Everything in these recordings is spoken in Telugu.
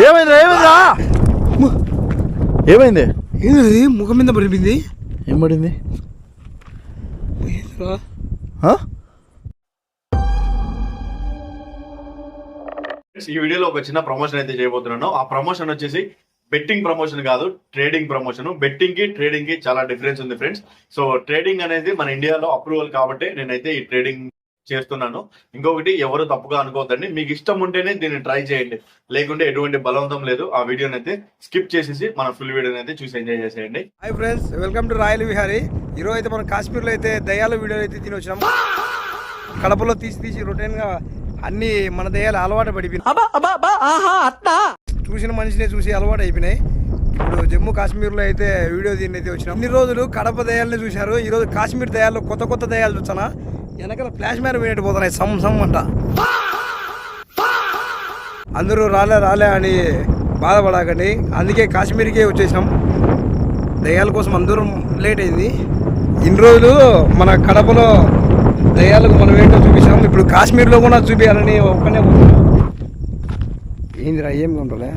ఏమైంది ఏమైందా ఏమైంది ఏంది ముఖం మీద పడిపోయింది ఏం పడింది ఈ వీడియోలో ఒక చిన్న ప్రమోషన్ అయితే చేయబోతున్నాను. ఆ ప్రమోషన్ వచ్చేసి బెట్టింగ్ ప్రమోషన్ కాదు, ట్రేడింగ్ ప్రమోషన్. బెట్టింగ్ కి ట్రేడింగ్ కి చాలా డిఫరెన్స్ ఉంది ఫ్రెండ్స్. సో ట్రేడింగ్ అనేది మన ఇండియాలో అప్రూవల్ కాబట్టి నేనైతే ఈ ట్రేడింగ్ చేస్తున్నాను. ఇంకొకటి ఎవరు తప్పుగా అనుకోవద్దండి, మీకు ఇష్టం ఉంటేనే దీన్ని ట్రై చేయండి, లేకుంటే ఎటువంటి బలవంతం లేదు. ఆ వీడియోని అయితే స్కిప్ చేసేసి మన ఫుల్ వీడియోని అయితే చూసి ఎంజాయ్ చేసేయండి. Hi friends, welcome to royal Vihari. ఈరోజు అయితే మనం కాశ్మీర్లో అయితే దయ్యాల వీడియో అయితే తిని వచ్చినాం. కడపలో తీసి రొటీన్ గా అన్ని మన దయ్యాలు అలవాటు పడిపోయినాయి. చూసిన మనిషినే చూసి అలవాటు అయిపోయినాయి. ఇప్పుడు జమ్మూ కాశ్మీర్లో అయితే వీడియో దీన్ని అయితే వచ్చినాం. ఇన్ని రోజులు కడప దయ్యాలని చూశారు, ఈరోజు కాశ్మీర్ దయ్యాల్లో కొత్త దయ్యాలు చూసానా. వెనకాల ఫ్లాష్ మ్యాన్ వినేట్టు పోతున్నాయి, సమ్ అంట. అందరూ రాలే అని బాధపడకండి, అందుకే కాశ్మీర్కే వచ్చేసినాం. దయ్యాల కోసం అందరం లేట్ అయింది. ఇన్ని రోజులు మన కడపలో దయ్యాలకు మనం ఏంటో చూపించాం, ఇప్పుడు కాశ్మీర్లో కూడా చూపించాలని ఒక్కనే పోతున్నాం. ఏందిరా ఏం కొంటలే.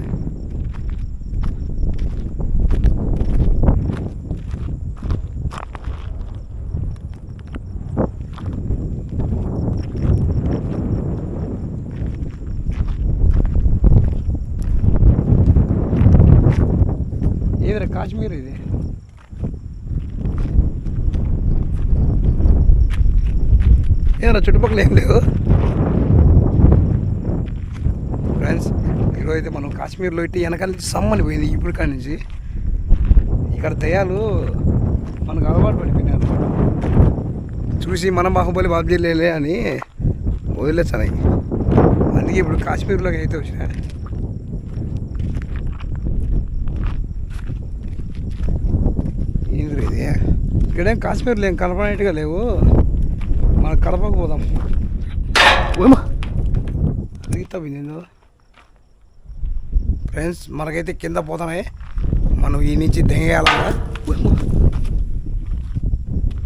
ఏదిరా కాశ్మీర్ ఇది. ఏదైనా చుట్టుపక్కల ఏం లేవు ఫ్రెండ్స్. ఈరోజు అయితే మనం కాశ్మీర్లో ఇట్టి వెనకాల నుంచి సమ్మని పోయింది. ఇప్పుడు కాడి నుంచి ఇక్కడ దయ్యాలు మనకు అలవాటు పడిపోయినాయి అనమాట. చూసి మనం బాహుబలి బాబ్జీ లేలే అని వదిలేసాయి. అందుకే ఇప్పుడు కాశ్మీర్లోకి అయితే వచ్చినా. ఏంది ఇది, ఇక్కడేం కాశ్మీర్లో ఏం కలపనట్టుగా లేవు. మన కడపకు పోదాం. అడిగితే ఫ్రెండ్స్, మనకైతే కింద పోతానే. మనం ఈ నుంచి దెంగేయాలన్నా,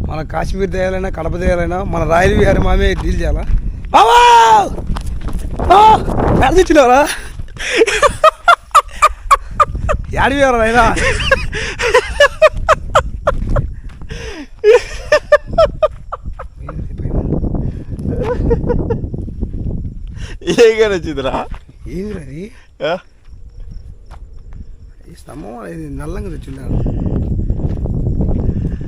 మన కాశ్మీర్ దయ్యాలైనా కడప దయ్యాలైనా మన రాయల్ విహారీ మామే డీల్ చేయాలా. బాబా తెచ్చినవరా, యాడి విహారా అయినా ఏగా నచ్చిందిరా. ఏంది అది ఈ స్తంభం అనేది నల్లంగా తెచ్చిండారు.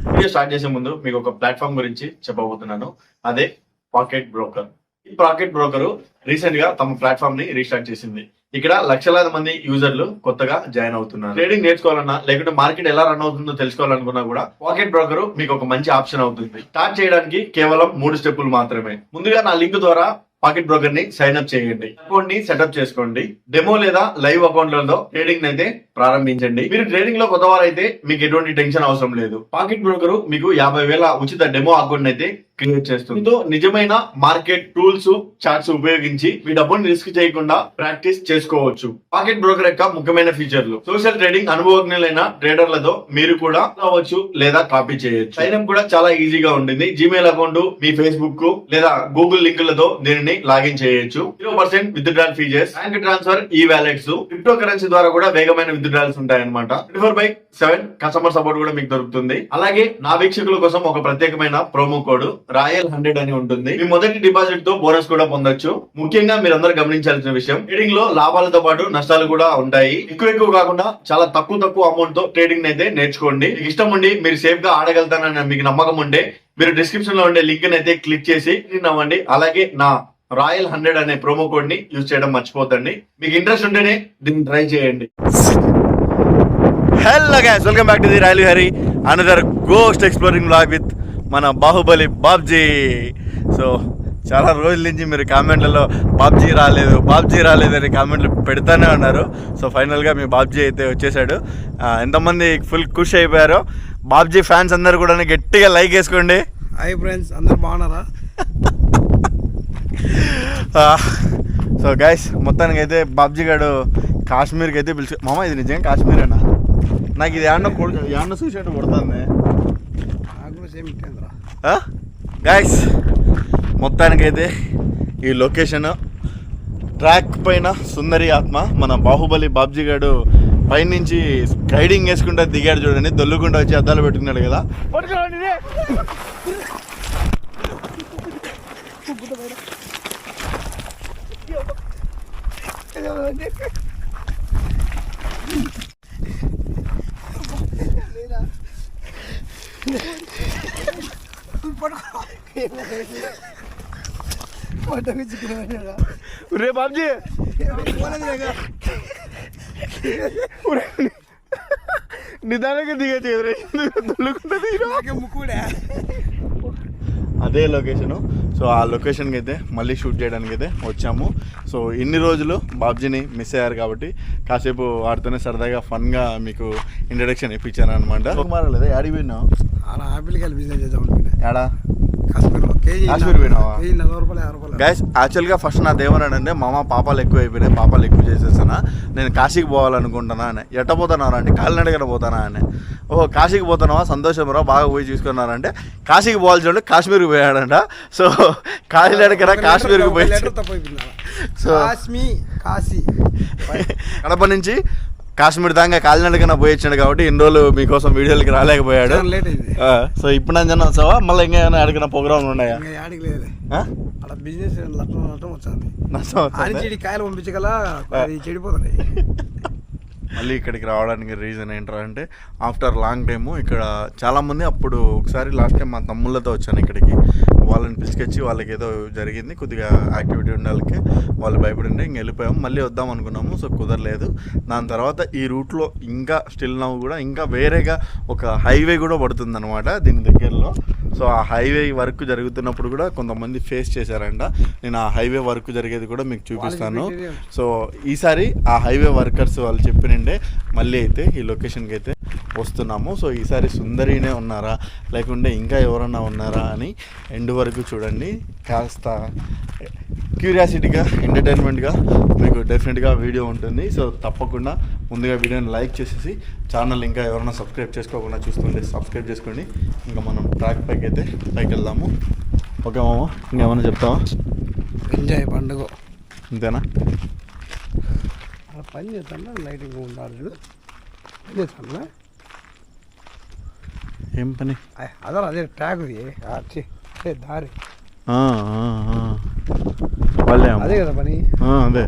వీడియో స్టార్ట్ చేసే ముందు మీకు ఒక ప్లాట్ఫామ్ గురించి చెప్పబోతున్నాను, అదే పాకెట్ బ్రోకర్. ఈ పాకెట్ బ్రోకర్ రీసెంట్ గా తమ ప్లాట్ఫామ్ ని రీస్టార్ట్ చేసింది. ఇక్కడ లక్షలాది మంది యూజర్లు కొత్తగా జాయిన్ అవుతున్నారు. ట్రేడింగ్ నేర్చుకోవాలన్నా లేకుంటే మార్కెట్ ఎలా రన్ అవుతుందో తెలుసుకోవాలనుకున్నా కూడా పాకెట్ బ్రోకర్ మీకు ఒక మంచి ఆప్షన్ అవుతుంది. స్టార్ట్ చేయడానికి కేవలం 3 స్టెప్పులు మాత్రమే. ముందుగా నా లింక్ ద్వారా పాకెట్ బ్రోకర్ ని సైన్ అప్ చేయండి, అకౌంట్ ని సెటప్ చేసుకోండి, డెమో లేదా లైవ్ అకౌంట్లలో ట్రేడింగ్ అయితే ప్రారంభించండి. మీరు ట్రేడింగ్ లో కొత్త వారైతే మీకు ఎటువంటి టెన్షన్ అవసరం లేదు. పాకెట్ బ్రోకర్ మీకు 50,000 ఉచిత డెమో అకౌంట్ అయితే క్రియేట్ చేస్తుంది. దీంతో నిజమైన మార్కెట్ టూల్స్, చార్ట్స్ ఉపయోగించి మీ డబ్బుని రిస్క్ చేయకుండా ప్రాక్టీస్ చేసుకోవచ్చు. పాకెట్ బ్రోకర్ యొక్క ముఖ్యమైన ఫీచర్లు: సోషల్ ట్రేడింగ్ అనుభవజ్ఞులైన ట్రేడర్లతో మీరు కూడా అవ్వచ్చు లేదా కాపీ చేయొచ్చు. సైన్ అప్ కూడా చాలా ఈజీగా ఉంటుంది. జీమెయిల్ అకౌంట్, మీ ఫేస్బుక్ లేదా గూగుల్ లింకులతో దీనిని లాగిన్ చేయొచ్చు. 0% విత్డ్రాల్ ఫీజెస్, బ్యాంక్ ట్రాన్స్ఫర్, ఈ వాలెట్స్, క్రిప్టో కరెన్సీ ద్వారా కూడా వేగమైన విత్డ్రాల్స్ ఉంటాయన్నమాట. 24/7 కస్టమర్ సపోర్ట్ కూడా మీకు దొరుకుతుంది. అలాగే నా వీక్షకుల కోసం ఒక ప్రత్యేకమైన ప్రోమో కోడ్ రాయల్ 100 అని ఉంటుంది. మీ మొదటి డిపాజిట్ తో బోనస్ కూడా పొందొచ్చు. ముఖ్యంగా మీరందరూ గమనించాల్సిన విషయం, ట్రేడింగ్ లో లాభాలతో పాటు నష్టాలు కూడా ఉంటాయి. ఎక్కువ కాకుండా చాలా తక్కువ అమౌంట్ తో ట్రేడింగ్ అయితే నేర్చుకోండి. మీకు ఇష్టం ఉండి మీరు సేఫ్ గా ఆడగలుగుతానని మీకు నమ్మకం ఉంటే మీరు డిస్క్రిప్షన్ లో ఉండే లింక్ అయితే క్లిక్ చేసి అవ్వండి. అలాగే నా రాయల్ 100 అనే ప్రోమో కోడ్ ని యూజ్ చేయడం మర్చిపోతండి. మీకు ఇంట్రెస్ట్ ఉంటేనే దీన్ని ట్రై చేయండి. Hello guys, welcome back to the royal Vihari, another ghost exploring vlog with మన బాహుబలి బాబ్జీ. సో చాలా రోజుల నుంచి మీరు కామెంట్లలో బాబ్జీ రాలేదు అని కామెంట్లు పెడతానే ఉన్నారు. సో ఫైనల్గా మీ బాబ్జీ అయితే వచ్చేసాడు. ఎంతమంది ఫుల్ ఖుషి అయిపోయారో. బాబ్జీ ఫ్యాన్స్ అందరు కూడా గట్టిగా లైక్ వేసుకోండి. హాయ్ ఫ్రెండ్స్, అందరు బాగున్నారా? సో గైస్, మొత్తానికి అయితే బాబ్జీ గారు కాశ్మీర్కి అయితే పిలిచి, మామ ఇది నిజంగా కాశ్మీరేనా? నాకు ఇది ఏమన్నా చూసేట్టు కొడుతుంది. సేమ్ గైస్, మొత్తానికైతే ఈ లొకేషన్ ట్రాక్ పైన సుందరి ఆత్మ మన బాహుబలి బాబ్జీ గారు పైనుంచి స్కైడింగ్ వేసుకుంటా దిగాడు చూడండి, దొల్లుకుంటా వచ్చి అద్దాలు పెట్టుకున్నాడు కదా. రే బాబ్జీ నిదానంగా దిగచ్చు ముక్కుడే. అదే లొకేషను. సో ఆ లొకేషన్కి అయితే మళ్ళీ షూట్ చేయడానికి అయితే వచ్చాము. సో ఇన్ని రోజులు బాబ్జీని మిస్ అయ్యారు కాబట్టి కాసేపు వాడితోనే సరదాగా ఫన్గా మీకు ఇంట్రడక్షన్ ఇప్పించాను అనమాట. మారలేదు యాడికి పోయినావు? బిజినెస్ చేద్దాం. యాడా? కాశ్మీర్ పోయినావా? గైస్ యాక్చువల్గా ఫస్ట్ నా దేవనాడంటే మామ పాపాలు ఎక్కువ అయిపోయినాయి, పాపాలు ఎక్కువ చేసేస్తానా, నేను కాశీకి పోవాలనుకుంటున్నా అని. ఎట్ట పోతున్నారా అంటే కాలినడకన పోతానా అని. ఓహో కాశీకి పోతున్నావా, సంతోషం రా, బాగా పోయి చూసుకున్నారంటే కాశీకి పోవాల్సి ఉంటే కాశ్మీర్కి పోయాడంట. సో కాలినడకన కాశ్మీర్కి పోయి సో కాశీ కడప నుంచి కాశ్మీర్ దాకా కాలినడకన పోయి వచ్చాడు కాబట్టి ఇన్ని రోజులు మీకోసం వీడియోలకి రాలేకపోయాడు. సో ఇప్పుడు నేను వస్తావా, మళ్ళీ ఇంకా ఏమైనా అడిగిన ప్రోగ్రాంలు ఉన్నాయా? బిజినెస్ వచ్చింది కాయలు పంపించగల చెడిపోతున్నాయి. మళ్ళీ ఇక్కడికి రావడానికి రీజన్ ఏంట్రా అంటే ఆఫ్టర్ లాంగ్ టైము ఇక్కడ చాలామంది అప్పుడు ఒకసారి లాస్ట్ టైం మా తమ్ముళ్ళతో వచ్చాను ఇక్కడికి, వాళ్ళని పిలుచుకొచ్చి వాళ్ళకి ఏదో జరిగింది, కొద్దిగా యాక్టివిటీ ఉండాలకి వాళ్ళు భయపడిండే ఇంక వెళ్ళిపోయాము. మళ్ళీ వద్దాం అనుకున్నాము, సో కుదరలేదు. దాని తర్వాత ఈ రూట్లో ఇంకా స్టిల్ నవ్వు కూడా ఇంకా వేరేగా ఒక హైవే కూడా పడుతుంది అనమాట దీని దగ్గరలో. సో ఆ హైవే వర్క్ జరుగుతున్నప్పుడు కూడా కొంతమంది ఫేస్ చేశారంట. నేను ఆ హైవే వర్క్ జరిగేది కూడా మీకు చూపిస్తాను. సో ఈసారి ఆ హైవే వర్కర్స్ వాళ్ళు చెప్పినండే మళ్ళీ అయితే ఈ లొకేషన్కి అయితే వస్తున్నాము. సో ఈసారి సుందరినే ఉన్నారా లేకుంటే ఇంకా ఎవరన్నా ఉన్నారా అని ఎండ్ వరకు చూడండి. కాస్త క్యూరియాసిటీగా ఎంటర్టైన్మెంట్గా మీకు డెఫినెట్గా వీడియో ఉంటుంది. సో తప్పకుండా ముందుగా వీడియోని లైక్ చేసేసి ఛానల్ ఇంకా ఎవరైనా సబ్స్క్రైబ్ చేసుకోకుండా చూస్తుంటే సబ్స్క్రైబ్ చేసుకోండి. ఇంకా మనం ట్రాక్ పైకి అయితే పైకి వెళ్దాము. ఓకే మామ, ఇంకేమన్నా చెప్తావా? ఎంజాయ్ పండుగ అంతేనా? పని చేస్తాను, లైటింగ్ ఉండాలి. పని చేస్తాను. ఏం పని? అదే అదే ట్రాక్ దారి వాళ్ళే అదే కదా పని. అదే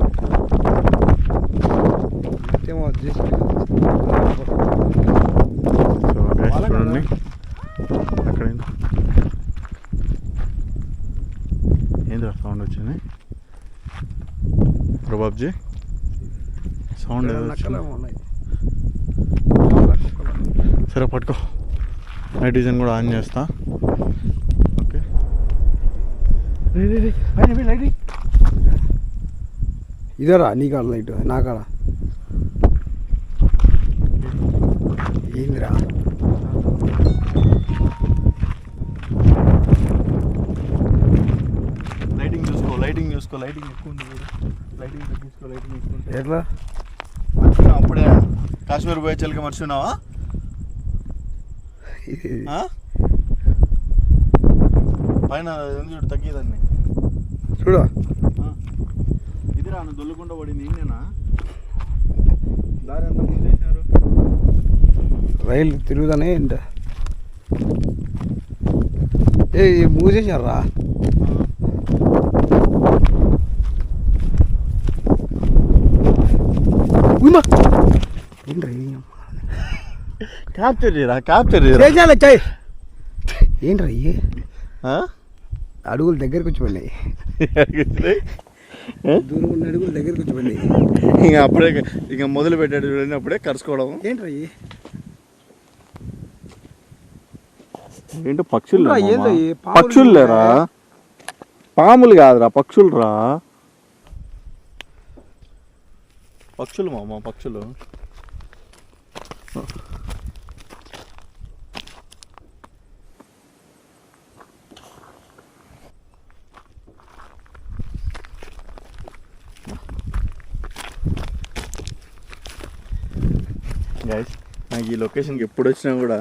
చూడండి అక్కడ ఏంటి సౌండ్ వచ్చింది? బాబ్జీ సౌండ్ సరే పట్టుకో, నైట్ విజన్ కూడా ఆన్ చేస్తా. ఓకే ఇదేరా నీ కాడ లైట్, నా కాడ ఏందిరా? లైటింగ్ చూసుకో, లైటింగ్ చూసుకో, లైటింగ్ ఎక్కువ ఉంది. లైటింగ్ తగ్గించుకో, లైటింగ్ చూసుకుంటే ఎట్లా? అప్పుడే కాశ్మీర్ పోయే చలికి మర్చిపోయినావా? పైన చూడు తగ్గిదాన్ని చూడు. ఇది రాను దొల్లుకుండా పడింది. ఏంటేనా దారి ఎంత మూసేసినారు? రైలు తిరుగుతానే ఏంట మూసేసారా? క్యాప్చర్ చేయరా, క్యాప్చర్ చేయరా. ఏంట్రా అడుగులు దగ్గరకు వచ్చి పడినాయి, దూరం ఉన్న అడుగులు దగ్గరకు వచ్చి పడినాయి. ఇంకా అప్పుడే ఇంకా మొదలు పెట్టాడు చూడండి, అప్పుడే కరుచుకోవడం. ఏంట్రా ఏంటో పక్షులు, పక్షులు లేరా, పాములు కాదురా పక్షులు రా, పక్షులు మామ పక్షులు. గైస్ నాకు ఈ లొకేషన్కి ఎప్పుడు వచ్చినా కూడా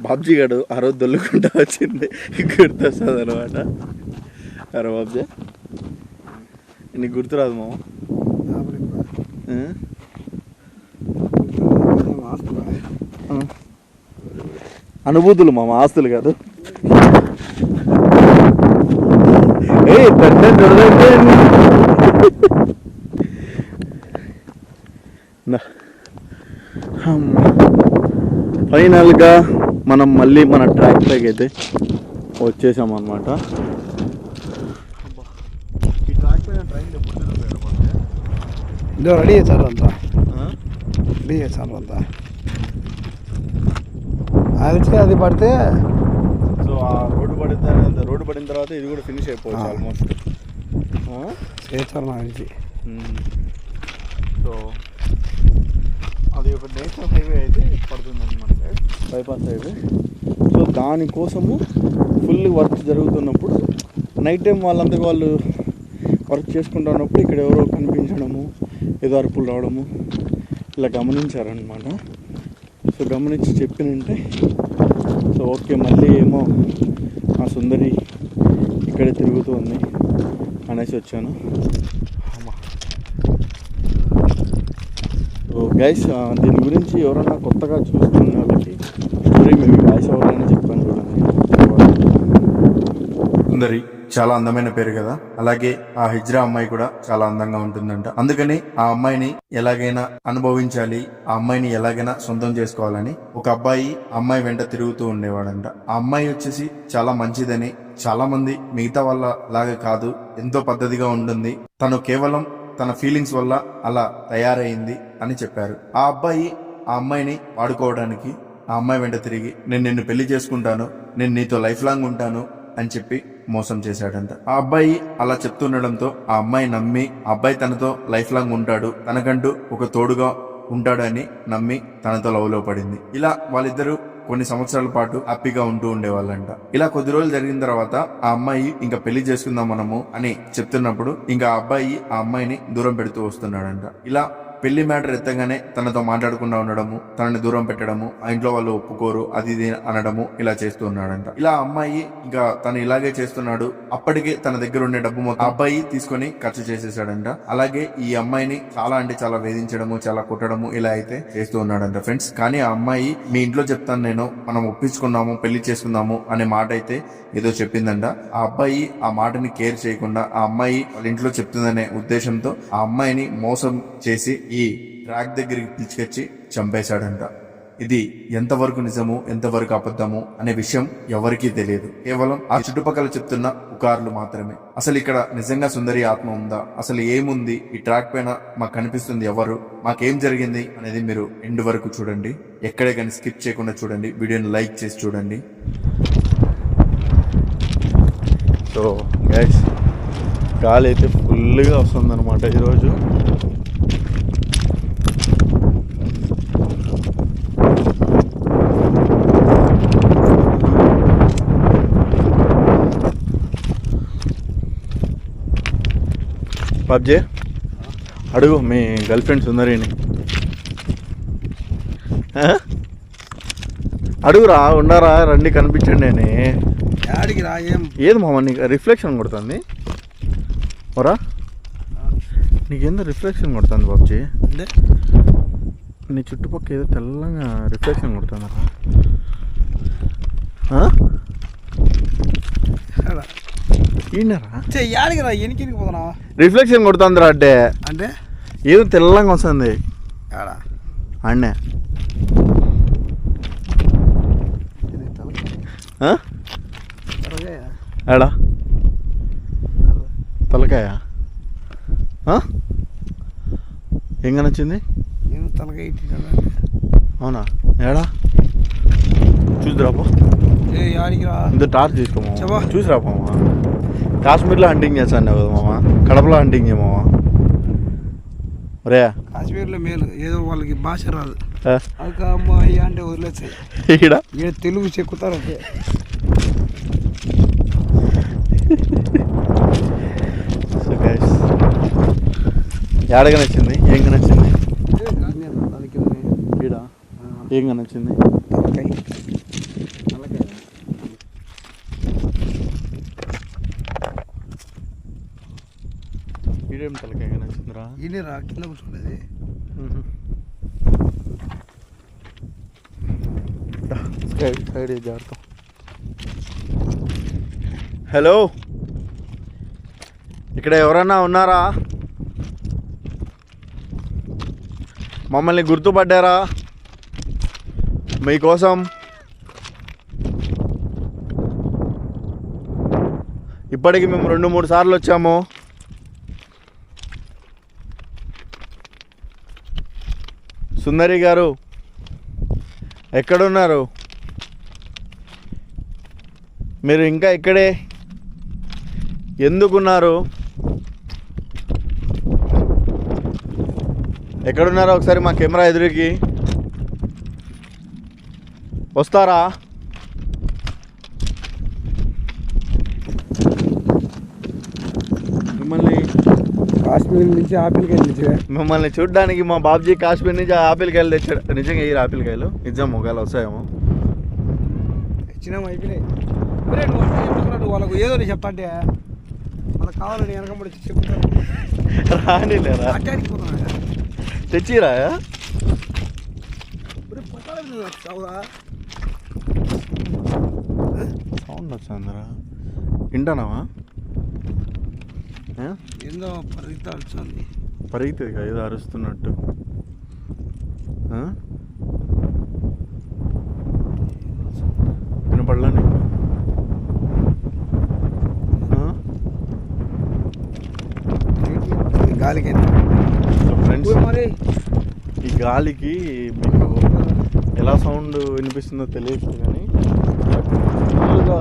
బాబ్జీ గారు ఆ రోజు దొల్లుకుంటా వచ్చింది గుర్తొస్తుంది అనమాట. అరే బాబ్జీ నీకు గుర్తురాదు మామ? అనుభూతులు మామ, ఆస్తులు కాదు. ఫైనల్గా మనం మళ్ళీ మన ట్రాక్ పైకి అయితే వచ్చేసాం అన్నమాట. ఈ ట్రాక్ పైన ట్రైన్ ఇదో రెడీ చేశారు అంతా, రెడీ చేశారు అంతా. అది అది పడితే సో ఆ రోడ్డు పడిన తర్వాత ఇది కూడా ఫినిష్ అయిపోవచ్చు ఆల్మోస్ట్. చేశారు నాకు తెలిసి. సో అది ఒక నేషనల్ హైవే అయితే పడుతుందండి మన సైడ్, బైపాస్ హైవే. సో దానికోసము ఫుల్ వర్క్ జరుగుతున్నప్పుడు నైట్ టైం వాళ్ళంతా వాళ్ళు వర్క్ చేసుకుంటున్నప్పుడు ఇక్కడ ఎవరో కనిపించడము, ఏదో అరుపులు రావడము ఇలా గమనించారనమాట. సో గమనించి చెప్పినంటే సో ఓకే మళ్ళీ ఏమో ఆ సుందరి ఇక్కడే తిరుగుతూ ఉంది అనేసి వచ్చాను. సో గైస్ దీని గురించి ఎవరైనా కొత్తగా చూస్తున్న వాళ్ళకి స్టోరీ మేబీ వాయిస్ ఎవరైనా చెప్తాను చూడండి. సుందరి చాలా అందమైన పేరు కదా, అలాగే ఆ హిజ్రా అమ్మాయి కూడా చాలా అందంగా ఉంటుందంట. అందుకని ఆ అమ్మాయిని ఎలాగైనా అనుభవించాలి, ఆ అమ్మాయిని ఎలాగైనా సొంతం చేసుకోవాలని ఒక అబ్బాయి అమ్మాయి వెంట తిరుగుతూ ఉండేవాడంట. ఆ అమ్మాయి వచ్చేసి చాలా మంచిదని, చాలా మంది మిగతా వాళ్ళ లాగా కాదు, ఎంతో పద్ధతిగా ఉంటుంది, తను కేవలం తన ఫీలింగ్స్ వల్ల అలా తయారైంది అని చెప్పారు. ఆ అబ్బాయి ఆ అమ్మాయిని వాడుకోవడానికి ఆ అమ్మాయి వెంట తిరిగి నేను నిన్ను పెళ్లి చేసుకుంటాను, నేను నీతో లైఫ్ లాంగ్ ఉంటాను అని చెప్పి మోసం చేశాడంట. ఆ అబ్బాయి అలా చెప్తుండడంతో ఆ అమ్మాయి నమ్మి ఆ అబ్బాయి తనతో లైఫ్ లాంగ్ ఉంటాడు, తనకంటూ ఒక తోడుగా ఉంటాడు అని నమ్మి తనతో లవ్ లో పడింది. ఇలా వాళ్ళిద్దరూ కొన్ని సంవత్సరాల పాటు హ్యాపీగా ఉంటూ ఉండేవాళ్ళంట. ఇలా కొద్ది రోజులు జరిగిన తర్వాత ఆ అమ్మాయి ఇంకా పెళ్లి చేసుకుందాం మనము అని చెప్తున్నప్పుడు ఇంకా ఆ అబ్బాయి ఆ అమ్మాయిని దూరం పెడుతూ వస్తున్నాడంట. ఇలా పెళ్లి మ్యాటర్ ఎత్తగానే తనతో మాట్లాడకుండా ఉండడము, తనని దూరం పెట్టడము, ఆ ఇంట్లో వాళ్ళు ఒప్పుకోరు అది ఇది అనడము ఇలా చేస్తూ ఉన్నాడంట. ఇలా అమ్మాయి ఇంకా తను ఇలాగే చేస్తున్నాడు, అప్పటికే తన దగ్గర ఉండే డబ్బు మొత్తం అబ్బాయి తీసుకొని ఖర్చు చేసేసాడంట. అలాగే ఈ అమ్మాయిని చాలా అంటే చాలా వేధించడము, చాలా కొట్టడము ఇలా అయితే చేస్తూ ఉన్నాడంట ఫ్రెండ్స్. కానీ ఆ అమ్మాయి మీ ఇంట్లో చెప్తాను నేను, మనం ఒప్పించుకున్నాము, పెళ్లి చేసుకుందాము అనే మాట అయితే ఏదో చెప్పిందంట. ఆ అబ్బాయి ఆ మాటని కేర్ చేయకుండా ఆ అమ్మాయి వాళ్ళ ఇంట్లో చెప్తుందనే ఉద్దేశంతో ఆ అమ్మాయిని మోసం చేసి ఈ ట్రాక్ దగ్గరికి పిలిచికొచ్చి చంపేశాడంట. ఇది ఎంతవరకు నిజము ఎంతవరకు అబద్ధము అనే విషయం ఎవరికీ తెలియదు, కేవలం ఆ చుట్టుపక్కల చెప్తున్న పుకార్లు మాత్రమే. అసలు ఇక్కడ నిజంగా సుందరి ఆత్మ ఉందా, అసలు ఏముంది ఈ ట్రాక్ పైన, మాకు కనిపిస్తుంది ఎవరు, మాకేం జరిగింది అనేది మీరు ఎండ్ వరకు చూడండి, ఎక్కడే కానీ స్కిప్ చేయకుండా చూడండి, వీడియోని లైక్ చేసి చూడండి. సో గైస్ గాలి అయితే ఫుల్గా వస్తుందన్నమాట ఈరోజు. పబ్జీ అడుగు మీ గర్ల్ ఫ్రెండ్ సుందరిని, అడుగురా, ఉండరా, రండి కనిపించండి అని. యాడికి రా, ఏది మామ నీకు రిఫ్లెక్షన్ కొడుతుంది ఓరా, నీకేందో రిఫ్లెక్షన్ కొడుతుంది బాబ్జీ, అంటే నీ చుట్టుపక్కల ఏదో తెల్లగా రిఫ్లెక్షన్ కొడుతుందా? ఈయనరా యాడికి రా, ఎనికి పోతున్నావా? రిఫ్లెక్షన్ కొడుతుందిరా అంటే అంటే ఏదో తెల్లంగా వస్తుంది ఆడా అన్నే. ఏడా తలకాయ ఎంగా నచ్చింది? తలకాయ అవునా? ఏడా చూసిరాపో, యాడికి రా, ఇంత టార్చ్ తీసుకోమా, చూసిరాపో మామ. కాశ్మీర్లో హంటింగ్ చేస్తాను కదా మామ, కడపలో హంటింగ్ చేయమావా? రే కాశ్మీర్లో మేలు, ఏదో వాళ్ళకి భాష రాదు, అక్క అమ్మాయి అంటే వదిలేస్తాయి. ఈడ తెలుగు చెక్కుతారు అంతే. సో గైస్ ఏడగా నచ్చింది, ఏంగా నచ్చింది? ఈడ ఏంగా నచ్చింది? ఈడేం తలకాయ నచ్చిందిరా? ఈయన రా, కింద కూర్చోలేదు. సైడ్ జాగ్రత్త. హలో, ఇక్కడ ఎవరన్నా ఉన్నారా? మమ్మల్ని గుర్తుపడ్డారా? మీకోసం ఇప్పటికి మేము 2-3 సార్లు వచ్చాము. సుందరి గారు ఎక్కడున్నారు? మీరు ఇంకా ఇక్కడే ఎందుకున్నారు? ఎక్కడున్నారో ఒకసారి మా కెమెరా ఎదురుకి వస్తారా? కాశ్మీర్ నుంచి ఆపిల్ కాయలు తెచ్చాడు. మిమ్మల్ని చూడడానికి మా బాబ్జీ కాశ్మీర్ నుంచి ఆపిల్ కాయలు తెచ్చాడు. నిజంగా ఈ ఆపిల్ కాయలు నిజం ఒకవేళ వస్తాయేమో. తెచ్చినాము, అయిపోయినాయి. నువ్వు వాళ్ళకు ఏదో నేను చెప్తా అంటే వాళ్ళకి కావాలని వెనకబడి చెప్తాను. రాని లేరా? తెచ్చిరా? సౌండ్ వచ్చిందిరా, వింటానావా? ఏందో పరిగెత్తా వచ్చింది. పరిగెత్తుంది కదా ఏదో అరుస్తున్నట్టు. వినపడలా నీకు? గాలికి ఫ్రెండ్స్, మరి ఈ గాలికి మీకు ఎలా సౌండ్ వినిపిస్తుందో తెలియదు కానీ ఫుల్గా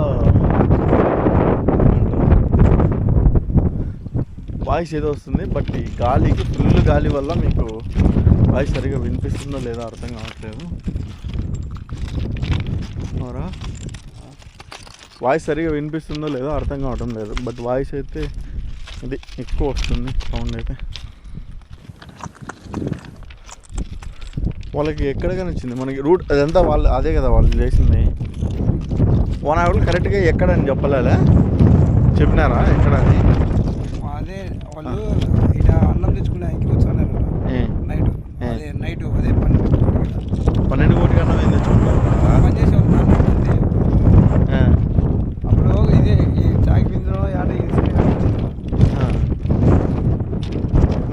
వాయిస్ ఏదో వస్తుంది. బట్ ఈ గాలికి ఫుల్ గాలి వల్ల మీకు వాయిస్ సరిగా వినిపిస్తుందో లేదో అర్థం కావట్లేదు. అవురా, వాయిస్ సరిగా వినిపిస్తుందో లేదో అర్థం కావటం లేదు. బట్ వాయిస్ అయితే అది ఎక్కువ వస్తుంది సౌండ్ అయితే. వాళ్ళకి ఎక్కడికి నచ్చింది మనకి రూట్ అదంతా వాళ్ళు అదే కదా వాళ్ళు చేసింది. వన్ అవర్ కరెక్ట్గా ఎక్కడని చెప్పలేదా? చెప్పినారా ఎక్కడని? అదే వాళ్ళు ఇలా అన్నం తెచ్చుకునే ఇంటికి వచ్చారు నైట్. అదే నైట్ అదే 12 కోటి అన్నం ఏం తెచ్చుకుంటారు పని చేసేవాళ్ళు. అప్పుడు ఇదే ఈ చాయ్ బిందులో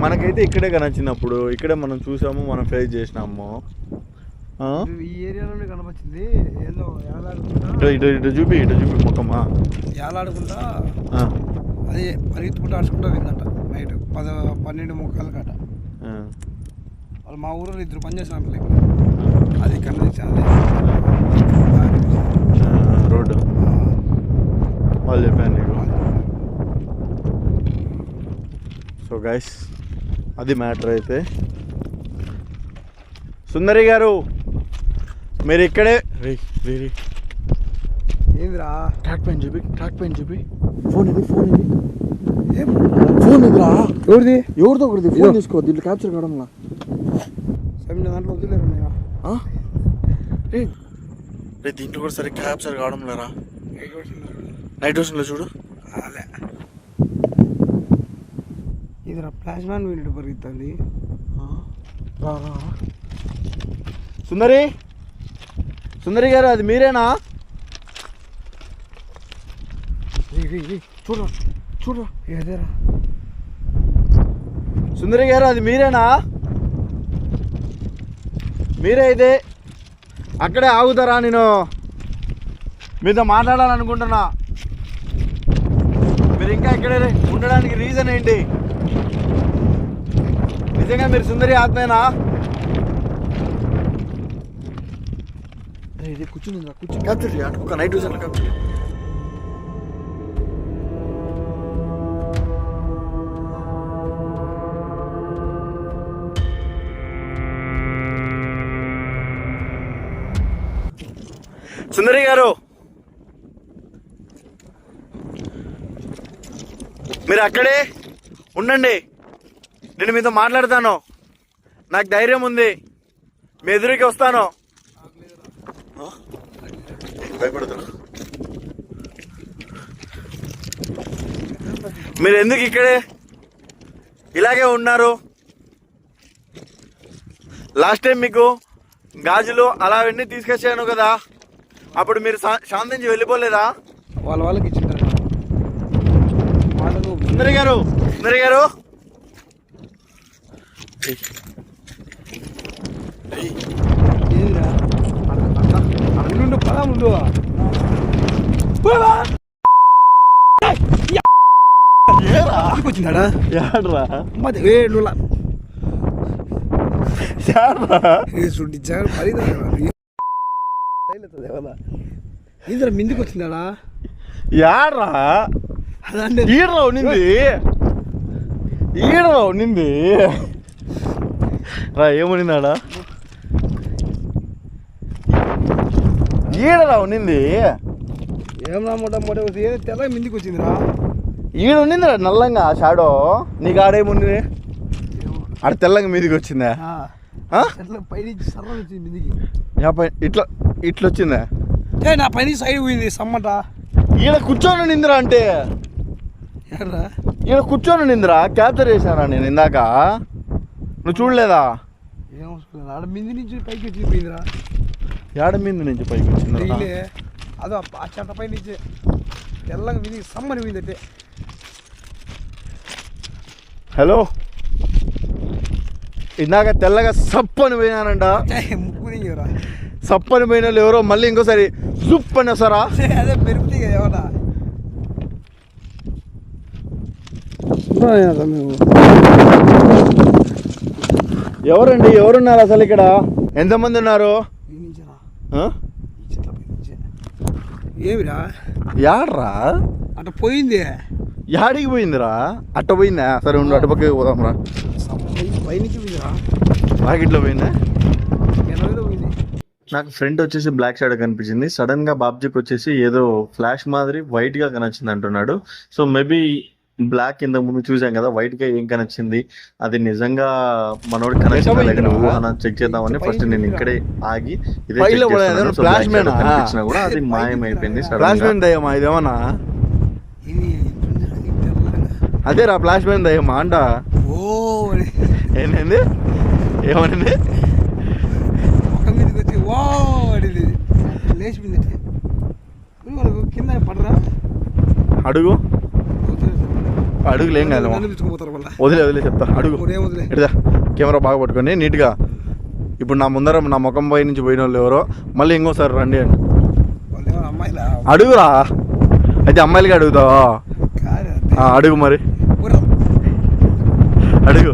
మనకైతే ఇక్కడే కనొచ్చినప్పుడు ఇక్కడే మనం చూసాము, మనం ఫేస్ చేసినాము. ఈ ఏరియాలోనే కనపచ్చింది. ఏదో ఇటు చూపి ముఖమా ఏలాడుకుంటా అది పరిగెత్తుకుంటూ అడుచుకుంటూ విందంట నైట్ 12:15 గంట. వాళ్ళు మా ఊరిలో 2 పని చేసినట్లు అది కన్నా రోడ్డు వాళ్ళు చెప్పాను నీకు. సో గైస్, అది మ్యాటర్ అయితే. సుందరి గారు మీరు ఇక్కడే ఏందిరా? ట్రాక్ పెయిన్ చూపి ఫోన్ ఇది ఎవరిది? ఎవరితో ఒకరిది ఫోన్ తీసుకో, దీంట్లో క్యాప్చర్ కావడంలా. దాంట్లో వదిలేరు దీంట్లో కూడా సరే క్యాప్చర్ కావడం లేరా? నైట్ విషన్లో చూడు. ఇది ఫ్లాష్ మ్యాన్ వీళ్ళు పరిగెత్తుంది. సుందరి గారు అది మీరేనా? చూడరా ఏదేరా? సుందరి గారు అది మీరేనా? మీరే అయితే అక్కడే ఆగుతారా? నేను మీతో మాట్లాడాలనుకుంటున్నా. మీరు ఇంకా ఇక్కడే ఉండడానికి రీజన్ ఏంటి? నిజంగా మీరు సుందరి ఆత్మేనా? ఇది కూర్చుని క్యాప్చర్ చేయాలి ఒక నైట్ విజన్లో క్యాప్చర్. సుందరి గారు మీరు అక్కడే ఉండండి, నేను మీతో మాట్లాడతాను. నాకు ధైర్యం ఉంది, మీ ఎదురుకి వస్తాను. భయపడతాను. మీరు ఎందుకు ఇక్కడే ఇలాగే ఉన్నారు? లాస్ట్ టైం మీకు గాజులు అలా అవన్నీ తీసుకొచ్చాను కదా, అప్పుడు మీరు శాంతించి వెళ్ళిపోలేదా? వాళ్ళకి ఇచ్చింటారు. వాళ్ళను సుందరి గారు ఏదిరా ఉండు పదా ముందు వచ్చిందాడా యాడ్రా ఇంద్ర మిందికి వచ్చిందాడా యాడ్రా అదంటే ఈడరా ఉన్నింది రా ఏమునిందాడా ఈడరా ఉన్నింది ఏం రామోట మొట తెల్ల మిందికి వచ్చిందిరా ఈడ ఉన్నిందిరా నల్లంగా షాడో నీకు ఆడేముంది ఆడ తెల్లంగా మీదికి వచ్చిందా పైనుంచి సర్ర వచ్చింది మిందికి ఇట్లా ఇట్లా వచ్చిందా నా పైన సైడ్ పోయింది సమ్మట ఈడ కూర్చొని నిందిరా అంటే ఎర్రా ఈడ కూర్చొని నిందిరా క్యాప్చర్ చేశానా నేను ఇందాక నువ్వు చూడలేదా ఏమో ఆడ మింది నుంచి పైకి వచ్చి పోయిందిరా ఏడ మీద నుంచి పైకి వచ్చింది అదో ఆ చెట్ట పై నుంచి తెల్లగా మిందికి సమ్మని పోయిందంటే హలో ఇందాక తెల్లగా సప్పని పోయినానంట ముక్కు దిగరా సప్పని పోయిన వాళ్ళు ఎవరో మళ్ళీ ఇంకోసారి జుప్ అని వస్తారా అదే పెరుగుతాయి కదా ఏమన్నా ఎవరండి ఎవరున్నారు అసలు ఇక్కడ ఎంతమంది ఉన్నారు ఏమిరా యాడ్రా అట్ట పోయింది యాడికి పోయిందిరా అట్ట పోయిందా సరే ఉండు అటు పక్కకి పోదాం రా పైనుంచి పోయిందిరా రాకెట్లో పోయిందా పోయింది నాకు ఫ్రంట్ వచ్చేసి బ్లాక్ షాడో కనిపించింది సడన్ గా బాబ్జీకి వచ్చేసి ఏదో ఫ్లాష్ మాదిరి వైట్ గా కనొచ్చింది అంటున్నాడు సో మేబీ బ్లాక్ ఇంత ముందు చూసాం కదా వైట్ గా ఏం కనొచ్చింది అది నిజంగా మనోడి కనెక్షన్ చెక్ చేద్దామని ఫస్ట్ నేను ఇక్కడే ఆగి కనిపించినా కూడా అది మాయమైపోయింది ఇదేమన్నా అదేరా ఫ్లాష్ మ్యాన్ దయ్యమా అంట ఏంటండి ఏమనింది మీదకి వచ్చి వా అడిది లేచిపోయింది కింద పడరా అడుగు అడుగులేం కాదు వదిలే చెప్తా అడుగు ఎడదా కెమెరా బాగా పట్టుకొని నీట్గా ఇప్పుడు నా ముందర నా ముఖం పై నుంచి పోయిన వాళ్ళు ఎవరో మళ్ళీ ఇంకోసారి రండి అని అడుగురా అయితే అమ్మాయిలకి అడుగుతావా అడుగు మరి అడుగు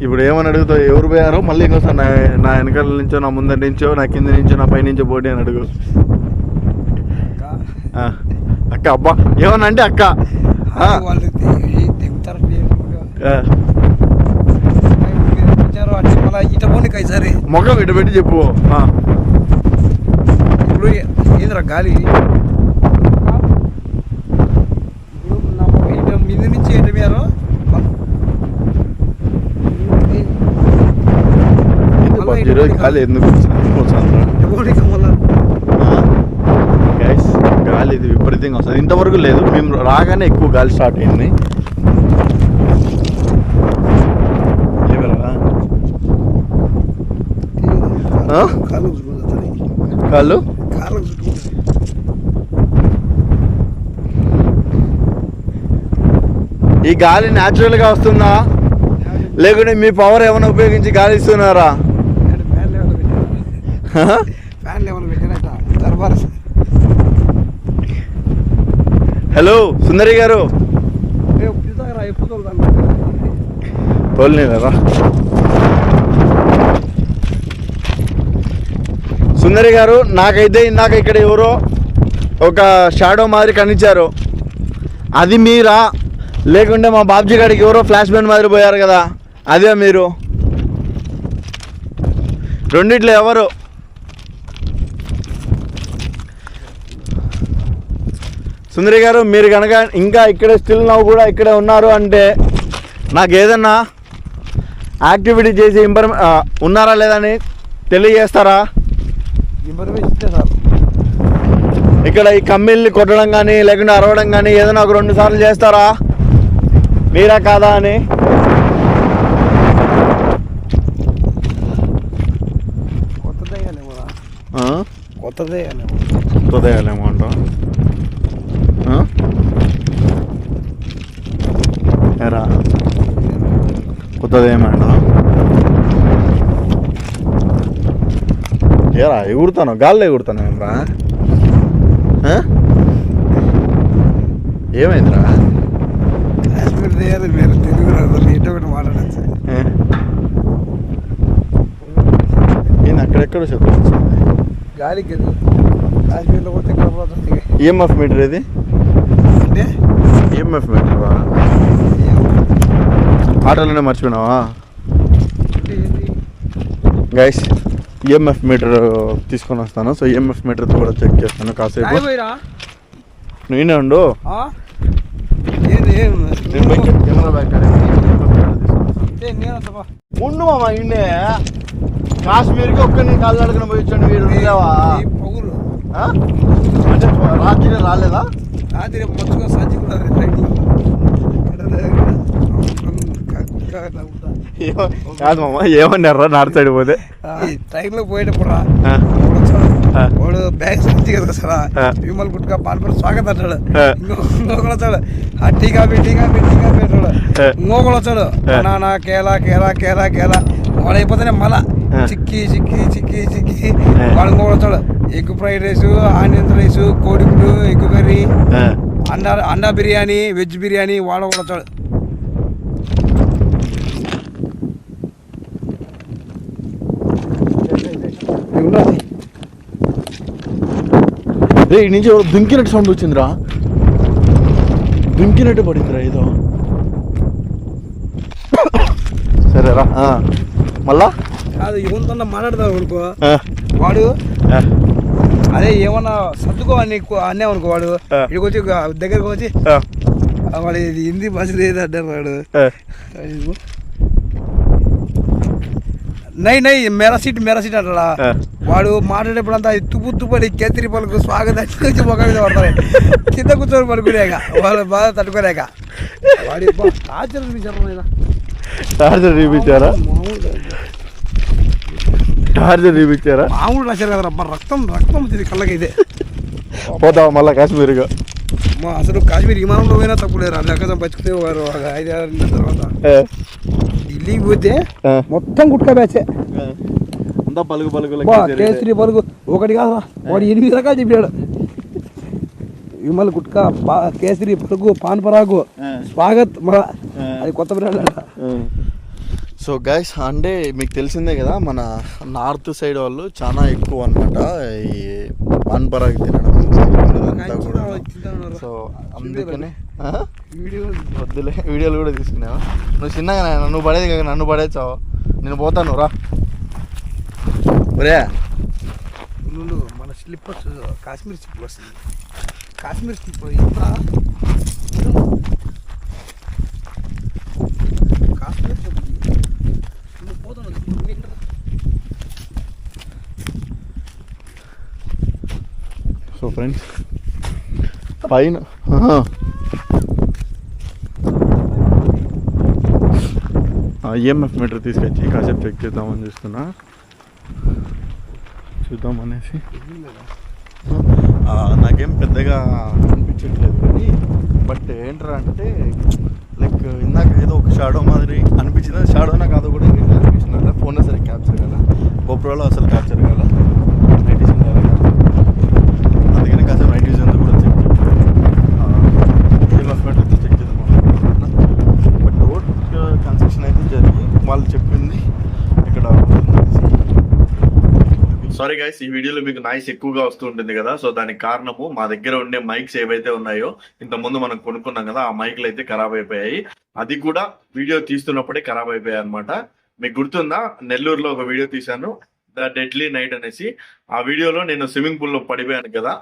ఇప్పుడు ఏమని అడుగుతావు ఎవరు పోయారో మళ్ళీ ఇంకోసారి నా వెనకాల నుంచో నా ముందర నుంచో నా కింద నుంచో నా పై నుంచో పోటీ అని అడుగు అక్క అబ్బా ఏమన్నా అంటే అక్క మొఖం ఇటు పెట్టి చెప్పు ఇప్పుడు ఏంద్రా గాలి ఇప్పుడు మీద నుంచి ఎటు పోయారో గాలి ఎందుకు గాలి ఇది విపరీతంగా వస్తుంది ఇంతవరకు లేదు మేము రాగానే ఎక్కువ గాలి స్టార్ట్ అయింది కాళ్ళు ఈ గాలి న్యాచురల్ గా వస్తుందా లేకుంటే మీ పవర్ ఏమైనా ఉపయోగించి గాలి ఇస్తున్నారా హలో సుందరి గారు తోలినేరా సుందరి గారు నాకైతే ఇందాక ఇక్కడ ఎవరో ఒక షాడో మాదిరి కనిపించారు అది మీరా లేకుంటే మా బాబ్జీ గారికి ఎవరో ఫ్లాష్ బ్యాన్ మాదిరి పోయారు కదా అదే మీరు రెండిట్లో ఎవరు సుందరి గారు మీరు కనుక ఇంకా ఇక్కడే స్టిల్ నవ్వు కూడా ఇక్కడే ఉన్నారు అంటే నాకు ఏదన్నా యాక్టివిటీ చేసి ఉన్నారా లేదని తెలియజేస్తారా ఇక్కడ ఈ కమ్మిల్ని కొట్టడం కానీ లేకుంటే అరవడం కానీ ఏదైనా ఒక 2 సార్లు చేస్తారా మీరా కాదా అని కొత్తదే కొత్తదే వేయాలేమో అంటావా? ఎరా కొత్తది ఏమంటావా? ఏరా ఎగురుతాను, గాల్లో ఎగురుతాను ఏమరా? ఏమైందిరా? కాశ్మీర్ చేయాలి మీరు తెలుగు రాదు ఏంటో ఒకటి మాట్లాడచ్చు. ఏంది అక్కడెక్కడ శబ్దం వస్తుంది? గాలికి కాశ్మీర్లో పోతే ఎక్కడ పోతుంది ఈఎంఎఫ్ మీటర్ ఇది? అంటే ఈఎంఎఫ్ మీటర్ రా, ఆటోలోనే మర్చిపోయినావా? గైస్ ఈఎంఎఫ్ మీటర్ తీసుకొని వస్తాను. సో ఈఎంఎఫ్ మీటర్తో కూడా చెక్ చేస్తాను కాసేపు. నేనే ఉండు, నేను కెమెరా బ్యాక్ ఉండు మామ. ఇన్నే కాశ్మీర్కి ఒక్క నేను కాళ్ళు అడగన పోయి వచ్చాను. వీడు ఉండేవా? పొగులు అంటే రాత్రి రాలేదా? రాత్రి మంచిగా సంచుకున్నారు ఫ్లైట్లో. కాదు మామ, ఏమన్నారా నార్త్ సైడ్ పోతే? ట్రైన్లో పోయేటప్పుడు రా వాడు బ్యాగ్ సంచి కదా సార్, విమల్ గుట్కా పాల్పడి స్వాగతం అంటాడు. ఇంకొకడు వచ్చాడు, టీ కాపీ అంటాడు. ఇంకొకడు వచ్చాడు, నానా కేలా కేలా కేలా కేలా. వాడు అయిపోతేనే మళ్ళా చిక్కి వాడు ఇంకొకడు వచ్చాడు, egg fried rice, onion rice, కోడిగుడ్డు, ఎగ్ కర్రీ, అండా బిర్యానీ, వెజ్ బిర్యానీ. వాడు ఒకడు వచ్చాడు. రే ఈ నుంచి దుంకినట్టు సౌండ్ వచ్చిందిరా, దుంకినట్టు పడిందిరా ఏదో. సరేరా మళ్ళా కాదు ఎవరితో మాట్లాడతావు అనుకో, వాడు అదే ఏమన్నా సర్దుకో అని అన్నామనుకో, వాడు ఇక్కడికి వచ్చి దగ్గరకు వచ్చి వాడు ఇది హిందీ భాష లేదు అంటారు. వాడు నై మేరా సీట్ అంటాడా. వాడు మాట్లాడేప్పుడు అంతా తుప్పుడి కేసరి పలుకు స్వాగతం వచ్చి మొక్క మీద పడతాయి, కింద కూర్చొని పడుకునేక వాళ్ళు బాగా తట్టుకోలేక. వాడి టార్చర్ చూపించారా? మామూలు నచ్చారు కదా అబ్బా, రక్తం వచ్చింది కళ్ళకి. ఇదే పోతావా మళ్ళా కాశ్మీర్గా? అసలు కాశ్మీర్ విమానంలో పోయినా తప్పు లేరు, లెక్క బతుకుతే వారు 5-6 నెలల తర్వాత. ఢిల్లీకి పోతే మొత్తం గుట్కా బ్యాచే, కేసరి పలుకు ఒకటి కాదు, వాడు 8 రకాలు చెప్పాడు. విమల్ గుట్కా, కేసరి పలుకు, పాన్ పరాగు, స్వాగత్, అది కొత్త బ్రాండ్ అంట. సో గైస్ అంటే మీకు తెలిసిందే కదా, మన నార్త్ సైడ్ వాళ్ళు చాలా ఎక్కువ అనమాట ఈ పాన్ పరాగ్ తినడం అంతా కూడా. సో అందుకనే వద్దులే, వీడియోలు కూడా తీసుకున్నావా? నువ్వు చిన్నగా నువ్వు పడేది కాక నన్ను పడేసావు. నేను పోతాను రా. ఒరే మన slippers Kashmir slippers, slipper Kashmir పోతాను. సో ఫ్రెండ్స్ పైన ఈఎంఎఫ్ మీటర్ తీసుకొచ్చి కాసేపు చెక్ చేద్దామని చూద్దామనేసి. నాకేం పెద్దగా అనిపించట్లేదు కానీ, బట్ ఏంట్రా అంటే లైక్ ఇందాక ఏదో ఒక షాడో మాదిరి అనిపించింది. షాడోనా కాదో కూడా అనిపిస్తుంది కదా, ఫోన్లో సరే క్యాప్చర్ కదా, గోప్రోలో అసలు క్యాప్చర్ కదా, నైట్ విజన్ కదా. అందుకని కాసేపు నైట్ విజన్ కూడా చెక్ చేద్దాం. బట్ రోడ్ కన్స్ట్రక్షన్ అయితే జరిగి వాళ్ళు చెప్పింది ఇక్కడ. సారీ గైస్, ఈ వీడియోలో మీకు నాయిస్ ఎక్కువగా వస్తూ ఉంటుంది కదా. సో దానికి కారణము మా దగ్గర ఉండే మైక్స్ ఏవైతే ఉన్నాయో ఇంత ముందు మనం కొనుక్కున్నాం కదా, ఆ మైక్లు అయితే ఖరాబ్ అయిపోయాయి. అది కూడా వీడియో తీస్తున్నప్పుడే ఖరాబ్ అయిపోయాయి అనమాట. మీకు గుర్తుందా, నెల్లూరులో ఒక వీడియో తీశాను, ద డెడ్లీ నైట్ అనేసి. ఆ వీడియోలో నేను స్విమ్మింగ్ పూల్ లో పడిపోయాను కదా.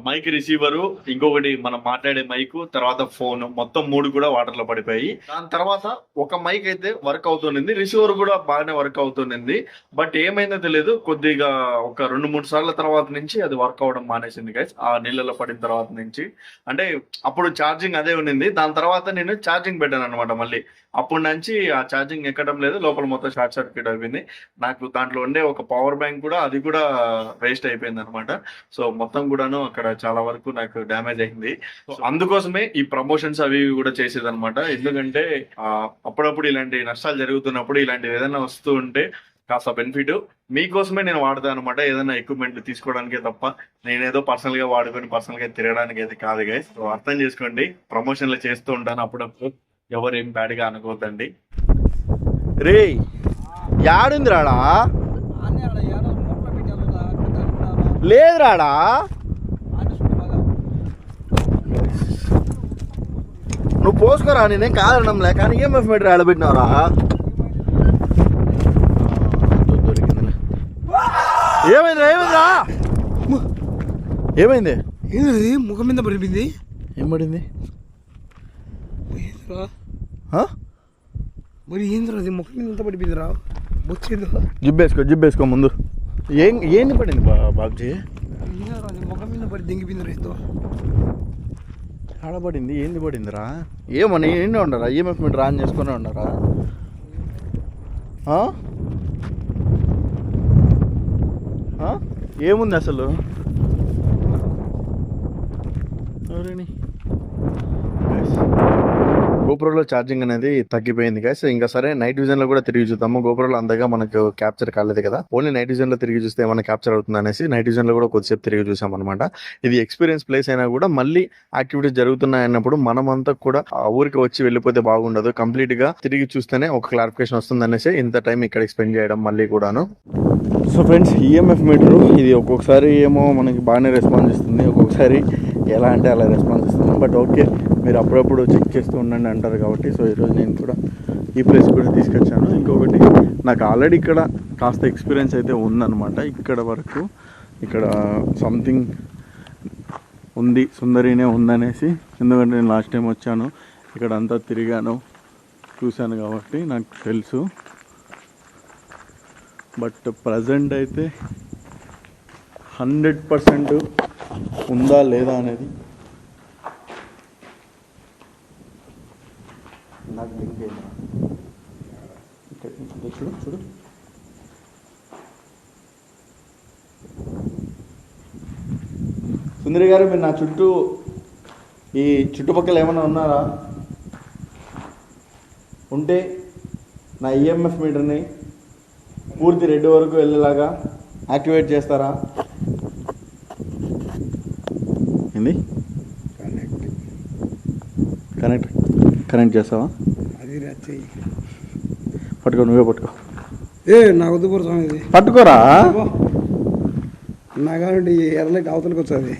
మైక్ రిసీవరు, ఇంకొకటి మనం మాట్లాడే మైక్, తర్వాత ఫోన్, మొత్తం 3 కూడా వాటర్ లో పడిపోయి. దాని తర్వాత ఒక మైక్ అయితే వర్క్ అవుతుంది, రిసీవర్ కూడా బాగానే వర్క్ అవుతుంది. బట్ ఏమైందో తెలియదు, కొద్దిగా ఒక 2-3 సార్ల తర్వాత నుంచి అది వర్క్ అవడం మానేసింది గైస్. ఆ నీళ్ళలో పడిన తర్వాత నుంచి. అంటే అప్పుడు ఛార్జింగ్ అదే ఉన్నింది, దాని తర్వాత నేను ఛార్జింగ్ పెట్టాను అనమాట. మళ్ళీ అప్పటి నుంచి ఆ ఛార్జింగ్ ఎక్కడం లేదు, లోపల మొత్తం షార్ట్ సర్క్యూట్ అయిపోయింది. నాకు దాంట్లో ఉండే ఒక పవర్ బ్యాంక్ కూడా అది కూడా వేస్ట్ అయిపోయింది అనమాట. సో మొత్తం కూడాను అక్కడ చాలా వరకు నాకు డ్యామేజ్ అయింది. సో అందుకోసమే ఈ ప్రమోషన్స్ అవి ఇవి కూడా చేసేది అనమాట. ఎందుకంటే అప్పుడప్పుడు ఇలాంటి నష్టాలు జరుగుతున్నప్పుడు ఇలాంటివి ఏదైనా వస్తూ ఉంటే కాస్త బెనిఫిట్ మీకోసమే నేను వాడతాను అనమాట. ఏదైనా ఎక్విప్మెంట్ తీసుకోవడానికే తప్ప నేనేదో పర్సనల్ గా వాడుకొని పర్సనల్ గా తిరగడానికి అయితే కాదు గైస్. సో అర్థం చేసుకోండి, ప్రమోషన్లు చేస్తూ ఉంటాను అప్పుడప్పుడు, ఎవరేం బ్యాడ్ గా అనుకోవద్దండి. రే యాడుంది రాడా? లేదు రాడా? నువ్వు పోసుకోరా, నేనేం కాదనడంలే, కానీ ఈఎంఎఫ్ మీటర్ ఆడబెట్టినావురా. ఏమైందిరా? ఏమైంది? ఏంది ముఖం మీద పడిపోయింది? ఏం పడింది మరి? ఏంద్రా అది ముఖం మీద పడిపోయిందిరా? వచ్చిందో జిబ్బేసుకో ముందు. ఏంది పడింది బాబ్జీ? ముఖం మీద పడి దింగిపోయిందిరా. ఏదో ఆడబడింది. ఏంది పడిందిరా? ఏమని ఏంటి ఉండరా? ఈఎంఎఫ్ మీటర్ ఆన్ చేసుకునే ఉండరా? ఏముంది అసలు? గోప్రోలో ఛార్జింగ్ అనేది తగ్గిపోయింది గైస్. ఇంకా సరే నైట్ విజన్ లో కూడా తిరిగి చూద్దాము. గోప్రోలో అంతగా మనకు క్యాప్చర్ కాలేదు కదా, ఓన్లీ నైట్ విజన్ లో తిరిగి చూస్తే ఏమైనా క్యాప్చర్ అవుతుంది అనేసి నైట్ విజన్ లో కూడా కొద్దిసేపు తిరిగి చూసాం అనమాట. ఇది ఎక్స్పీరియన్స్ ప్లేస్ అయినా కూడా మళ్ళీ యాక్టివిటీస్ జరుగుతున్నాయి అన్నప్పుడు మనమంతా కూడా ఆ ఊరికి వచ్చి వెళ్ళిపోతే బాగుండదు, కంప్లీట్ గా తిరిగి చూస్తేనే ఒక క్లారిఫికేషన్ వస్తుంది అనేసి ఇంత టైం ఇక్కడ స్పెండ్ చేయడం మళ్ళీ కూడాను. సో ఫ్రెండ్స్, ఈఎంఎఫ్ మీటర్ ఇది ఒక్కొక్కసారి ఏమో మనకి బాగానే రెస్పాన్స్ ఇస్తుంది, ఒక్కొక్కసారి ఎలా అంటే అలా రెస్పాన్స్ ఇస్తుంది. బట్ ఓకే, మీరు అప్పుడప్పుడు చెక్ చేస్తూ ఉండండి అంటారు కాబట్టి సో ఈరోజు నేను కూడా ఈ ప్లేస్ కూడా తీసుకొచ్చాను. ఇంకొకటి, నాకు ఆల్రెడీ ఇక్కడ కాస్త ఎక్స్పీరియన్స్ అయితే ఉందన్నమాట. ఇక్కడ వరకు ఇక్కడ సంథింగ్ ఉంది, సుందరినే ఉందనేసి. ఎందుకంటే నేను లాస్ట్ టైం వచ్చాను, ఇక్కడ అంతా తిరిగాను, చూశాను కాబట్టి నాకు తెలుసు. బట్ ప్రజెంట్ అయితే 100% ఉందా లేదా అనేది నాకు లింక్ అయిందా? చూడు సుందరి గారు, మీరు నా చుట్టూ ఈ చుట్టుపక్కల ఏమైనా ఉన్నారా? ఉంటే నా ఈఎంఎఫ్ మీటర్ని పూర్తి రెడ్ వరకు వెళ్ళేలాగా యాక్టివేట్ చేస్తారా? ఏంది? కనెక్ట్ చేస్తావా? అది పట్టుకో, నువ్వే పట్టుకో. నాకు వద్దు పోతాం, ఇది పట్టుకోరా. నాకంటే ఎర్రలైట్ అవతలకి వచ్చేది.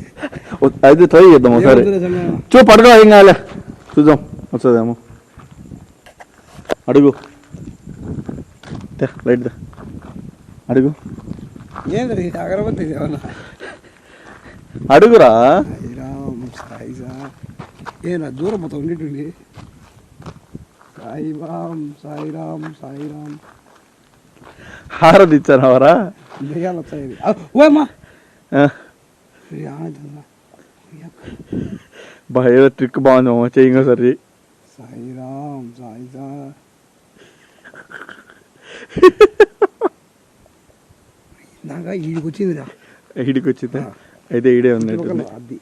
అయితే ట్రై చేద్దాం ఒకసారి. పట్టుకో, ఏం కాలే, చూద్దాం వస్తుందేమో. అడుగు, లైట్ అడుగు. ఏంది అగరబత్తి అడుగురా. నా దూరం మొత్తం ఉండేటండి. సాయిరామ్ సాయిరామ్ సాయిరామ్. హారతి ఇచ్చానవరా? దెయ్యాలు వచ్చాయి. ఓమ్మా ఏదో ట్రిక్ బాగుందమ్మా, చేయంగా సరే. సాయిరామ్ సాయిరా. నాగా ఈడికి వచ్చిందిరా. ఈడికి వచ్చిందా? అయితే ఈడే ఉంది. అది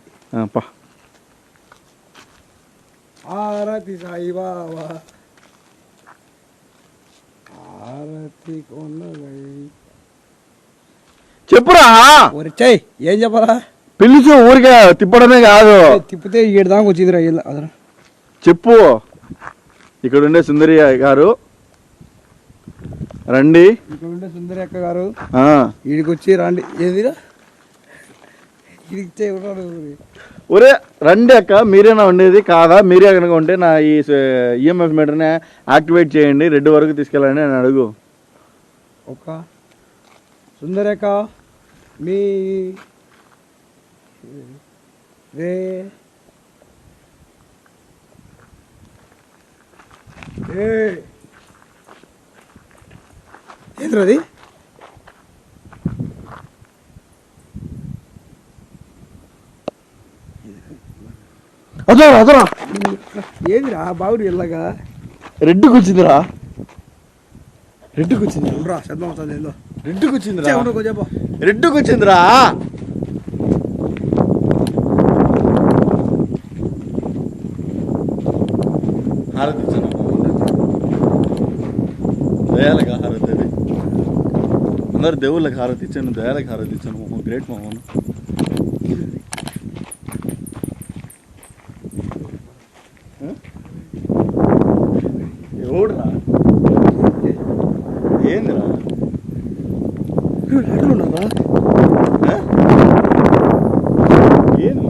పా. ఆరతి సాయి బాబా, ఆరతి కొనగై. చెప్పురా. వచ్చాయి, ఏం చెప్పరా? పిలిచి ఊరికే తిప్పడమే కాదు, తిప్పితే ఏడు దాకా వచ్చిందిరా. అదరా చెప్పు. ఇక్కడ ఉండే సుందరి గారు రండి. ఇక్కడ ఉండే సుందరి అక్క గారు ఈడికి వచ్చి రండి. ఏదిరా ఈడికి ఒరే రండి అక్క, మీరేనా ఉండేది కాదా? మీరే కనుక ఉంటే నా ఈ ఈఎంఎఫ్ మీటర్ని యాక్టివేట్ చేయండి, రెడ్ వరకు తీసుకెళ్ళండి అని అడుగు. ఒక సుందరి అక్క, మీ ఏంద్రది అదరా అదరా ఏందిరా బాగుడు ఇల్లగా రెడ్డుకి వచ్చిందిరా రెడ్డుకి వచ్చింది ఉండరా శబ్దం అవుతుంది ఏందో రెడ్డుకి వచ్చిందిరా చెప్పు రెడ్డుకి వచ్చిందిరా హారతి ఇచ్చాను దయాలకు హారతి అది అందరు దేవుళ్ళకి హారతి ఇచ్చాను దయాలకు హారతి ఇచ్చాను గ్రేట్ మామూలు ఎవడురా ఏందిరా అడుగు ఉన్నారా ఏంది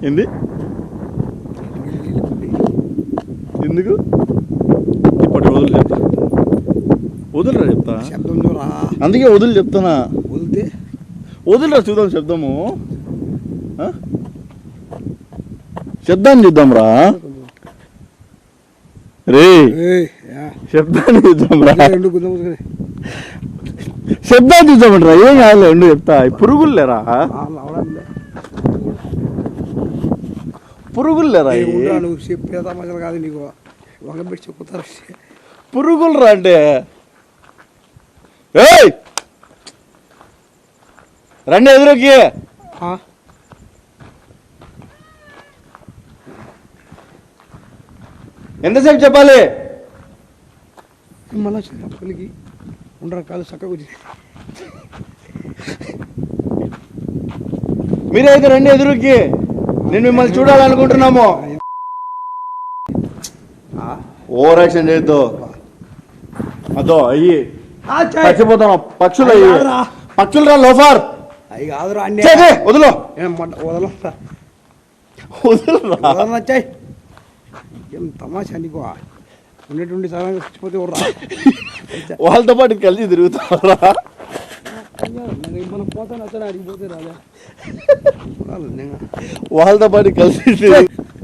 ఏంది ఎందుకు ఇప్పటి వదులు చెప్తా వదులురా చెప్తా శబ్దం చూరా అందుకే వదులు చెప్తానా వదిలితే వదులురా చూద్దాం శబ్దము శబ్దాన్ని చూద్దాంరా రే శబ్దాన్ని చూద్దాంరా శబ్దాన్ని చూద్దామంటారా ఏం కాదులే ఉండు చెప్తా పురుగులేరా పురుగులేరా నువ్వు చెప్పేదా మజలు కాదు నీకు ఒక పెట్టి చెప్పుతారు పురుగులరా అంటే ఏయ్ రండి ఎదురుకి ఎంతసేపు చెప్పాలి మళ్ళీ పలికి ఉండరా కాదు చక్కగా వచ్చింది మీరైతే రండి ఎదురుకి నేను మిమ్మల్ని చూడాలనుకుంటున్నాము ఓవర్ యాక్షన్ చేయొద్దు అదో అయ్యి చచ్చిపోతాం పక్షులు అయ్యి పక్షులు రా లోఫర్ అవి కాదురా అన్నీ వదులు వదలరా వదులురా వచ్చాయి ఏం తమాషా నీకు ఉన్నటువంటి సరంగా చచ్చిపోతే వాళ్ళతో పాటు కలిసి తిరుగుతారా మనం పోతాను అతను అడిగిపోతే రాలే వాళ్ళతో పాటు కలిసి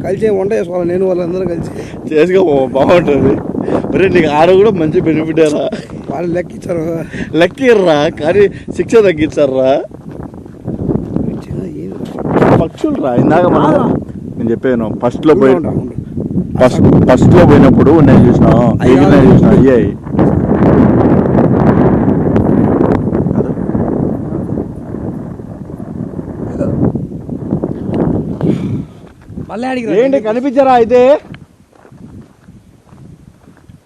కలిసి వంట చేసుకోవాలి నేను వాళ్ళందరూ కలిసి చేసుకో బాగుంటుంది మరి నీకు ఆడ కూడా మంచి బెనిఫిట్ రా వాళ్ళు లెక్కిచ్చారు లెక్కిర్రా కానీ శిక్ష తగ్గించారా పక్షులు రా ఇందాక మనం నేను చెప్పాను ఫస్ట్లో పోయినప్పుడు నేను చూసినా చూసినా అయ్యాయి ఏంటి కనిపించారా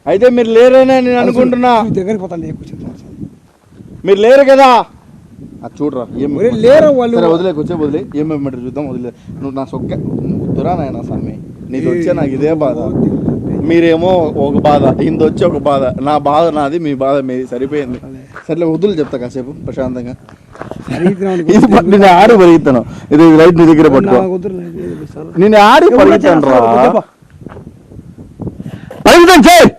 అయితే మీరు లేరనే నేను అనుకుంటున్నా దగ్గరికి పోతాను మీరు లేరు కదా అది చూడరా లేరు వాళ్ళు వదిలేకొచ్చే వదిలే ఏమేమి చూద్దాం వదిలే నువ్వు నా సొక్క వద్దురా నాయన స్వామి నీకు వచ్చే నాకు ఇదే బాధ మీరేమో ఒక బాధ ఇంత వచ్చి ఒక బాధ నా బాధ నాది మీ బాధ మీది సరిపోయింది సర్లే వదులు చెప్తా కాసేపు ప్రశాంతంగా నేను ఆడి పరిగెత్తాను ఇది లైట్ నీ దగ్గర పట్టుకో నేను ఆడి పరిగెత్తాను రా పరిగెత్తాను చేయి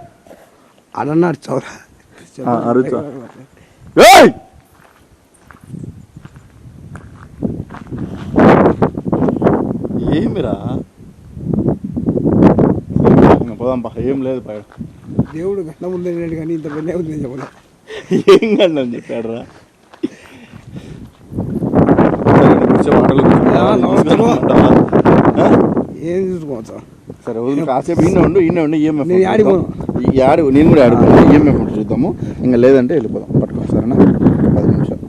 అన్నాడు చౌరా అరుచా ఏమిరా పోదాంపా ఏం లేదు పై దేవుడు గంట ముందే కానీ ఇంత పెద్ద ఉంది చెప్పలే ఏం గండం చెప్పాడు రా ఏం చూసుకోవచ్చా సరే వదిలి కాసేపు ఈయన ఉండు ఈఎంఎఫ్ నేను ఆడిపోను నేను కూడా ఆడిపోను ఈఎంఎఫ్ ఉంటే చూద్దాము ఇంకా లేదంటే వెళ్ళిపోదాం పట్టుకో సరేనా 10 నిమిషాలు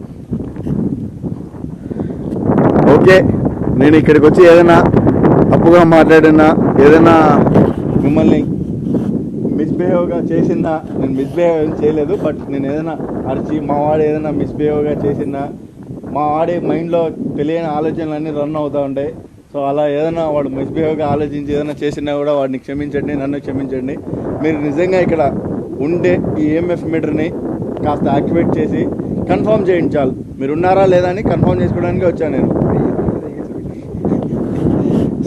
ఓకే నేను ఇక్కడికి వచ్చి ఏదైనా తప్పుగా మాట్లాడినా ఏదైనా మిమ్మల్ని మిస్బిహేవ్గా చేసిందా నేను మిస్బిహేవ్ చేయలేదు బట్ నేను ఏదైనా అరిచి మా వాడు ఏదైనా మిస్బిహేవ్గా చేసిందా మా వాడి మైండ్లో తెలియని ఆలోచనలు అన్నీ రన్ అవుతూ ఉంటాయి సో అలా ఏదైనా వాడు మిస్బిహేవ్గా ఆలోచించి ఏదైనా చేసినా కూడా వాడిని క్షమించండి నన్ను క్షమించండి మీరు నిజంగా ఇక్కడ ఉండే ఈ ఈఎంఎఫ్ మీటర్ని కాస్త యాక్టివేట్ చేసి కన్ఫర్మ్ చేయండి చాలు మీరు ఉన్నారా లేదా అని కన్ఫర్మ్ చేసుకోవడానికి వచ్చాను నేను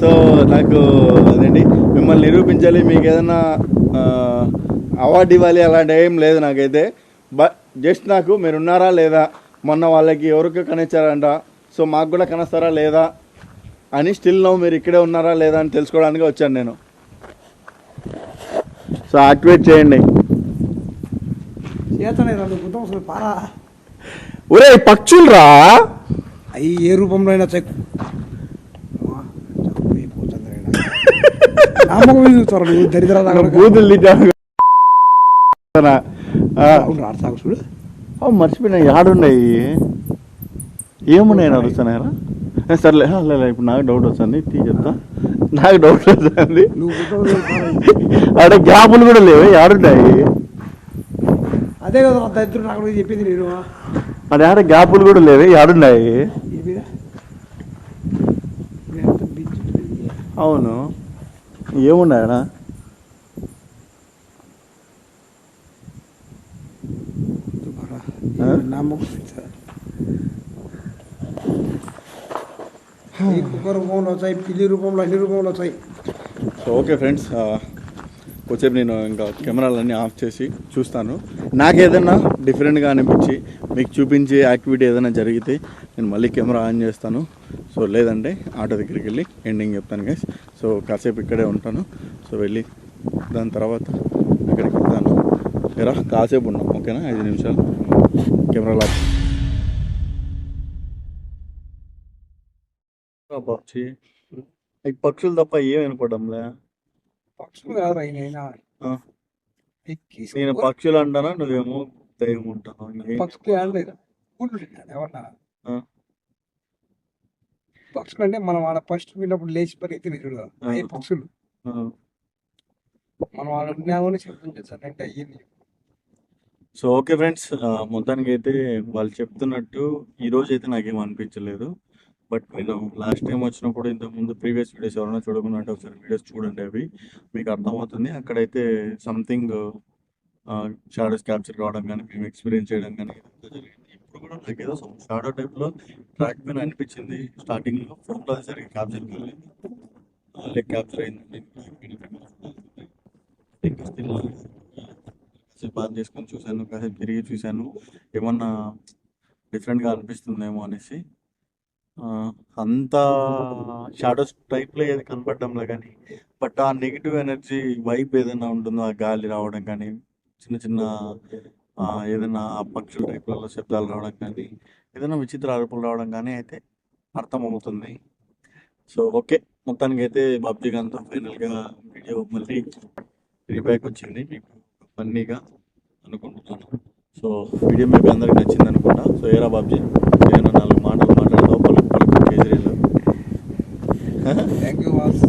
సో నాకు అదేంటి మిమ్మల్ని నిరూపించాలి మీకు ఏదైనా అవార్డు ఇవ్వాలి అలాంటి ఏం లేదు నాకైతే బట్ జస్ట్ నాకు మీరు ఉన్నారా లేదా మొన్న వాళ్ళకి ఎవరికో కనిచ్చారంట సో మాకు కూడా కనస్తారా లేదా అని స్టిల్ నో మీరు ఇక్కడే ఉన్నారా లేదా అని తెలుసుకోవడానికి వచ్చాను నేను. సో యాక్టివేట్ చేయండి. పారా ఒరే పక్షులు రా, అవి ఏ రూపంలో అయినా చెక్ బూతులు చూడు. మర్చిపోయినా ఆడున్నాయి ఏమున్నాయి అడుగుతున్నాయరా. సర్లే లేదు ఇప్పుడు నాకు డౌట్ వస్తుంది, చెప్తా. నాకు డౌట్ వస్తుంది, ఆడ గ్యాపులు కూడా లేవు, ఆడున్నాయి. అదే కదా దరిద్రుడు నాకు చెప్పింది నేను. అది ఆడ గ్యాపులు కూడా లేవు, ఆడున్నాయి. అవును ఏమున్నాయడా. కుక్క రూపంలో వచ్చాయి, పిల్లి రూపంలో, అన్ని రూపంలో వచ్చాయి. సో ఓకే ఫ్రెండ్స్, వచ్చేపు నేను ఇంకా కెమెరాలన్నీ ఆఫ్ చేసి చూస్తాను. నాకు ఏదైనా డిఫరెంట్గా అనిపించి మీకు చూపించే యాక్టివిటీ ఏదైనా జరిగితే నేను మళ్ళీ కెమెరా ఆన్ చేస్తాను. సో లేదంటే ఆటో దగ్గరికి వెళ్ళి ఎండింగ్ చెప్తాను గైస్. సో కాసేపు ఇక్కడే ఉంటాను. సో వెళ్ళి దాని తర్వాత అక్కడికి వెళ్తాను. ఎరా కాసేపు ఉన్నాం, ఓకేనా? 5 నిమిషాలు కెమెరా లాక్. పక్షి పక్షులు తప్ప ఏం వినపడంలే. పక్షులు కాదు నేను పక్షులు అంటానా, నువ్వేమో దయ్యం ఉంటాను. పక్షులు ఎవరన్నా పక్షులు అంటే మనం ఆడ ఫస్ట్ వెళ్ళినప్పుడు లేచి పరిగెత్తి చూడ పక్షులు. మనం ఆడ శబ్దం చేస్తానంటే అయ్యింది. సో ఓకే ఫ్రెండ్స్, మొత్తానికి అయితే వాళ్ళు చెప్తున్నట్టు ఈరోజు అయితే నాకేం అనిపించలేదు. బట్ నేను లాస్ట్ టైం వచ్చినప్పుడు ఇంతకుముందు ప్రీవియస్ వీడియోస్ ఎవరైనా చూడకుండా అంటే ఒకసారి వీడియోస్ చూడండి, అవి మీకు అర్థమవుతుంది. అక్కడైతే సంథింగ్ షాడోస్ క్యాప్చర్ కావడం కానీ మేము ఎక్స్పీరియన్స్ చేయడం కానీ ఇదంతా జరిగింది. ఇప్పుడు కూడా నాకు ఏదో షాడో టైప్లో ట్రాక్ పైన అనిపించింది. స్టార్టింగ్లో ఫోన్లో సరిగ్గా క్యాప్చర్ కాలేదు, లైక్ క్యాప్చర్ అయిందండి. కాసేపు బాగా చేసుకొని చూశాను, కాసేపు తిరిగి చూశాను, ఏమన్నా డిఫరెంట్గా అనిపిస్తుందేమో అనేసి. అంత షాడోస్ టైప్లో ఏది కనపడడంలో కానీ, బట్ ఆ నెగిటివ్ ఎనర్జీ వైబ్ ఏదైనా ఉంటుందో, ఆ గాలి రావడం కానీ, చిన్న చిన్న ఏదైనా పక్షుల టైప్లలో శబ్దాలు రావడం కానీ, ఏదైనా విచిత్ర అరుపులు రావడం కానీ అయితే అర్థమవుతుంది. సో ఓకే, మొత్తానికి అయితే బాబ్జీ గారితో ఫైనల్గా వీడియో మళ్ళీ రీబ్యాక్ వచ్చింది, మీకు ఫన్నీగా అనుకుంటున్నాను. సో వీడియో మీకు అందరికి నచ్చింది అనుకుంటా. సో ఏరా బాబ్జీ, ఏదైనా 4 మాటలు మాట్లాడతావు పలుకు పలుకు కేజరీలో. Thank you boss.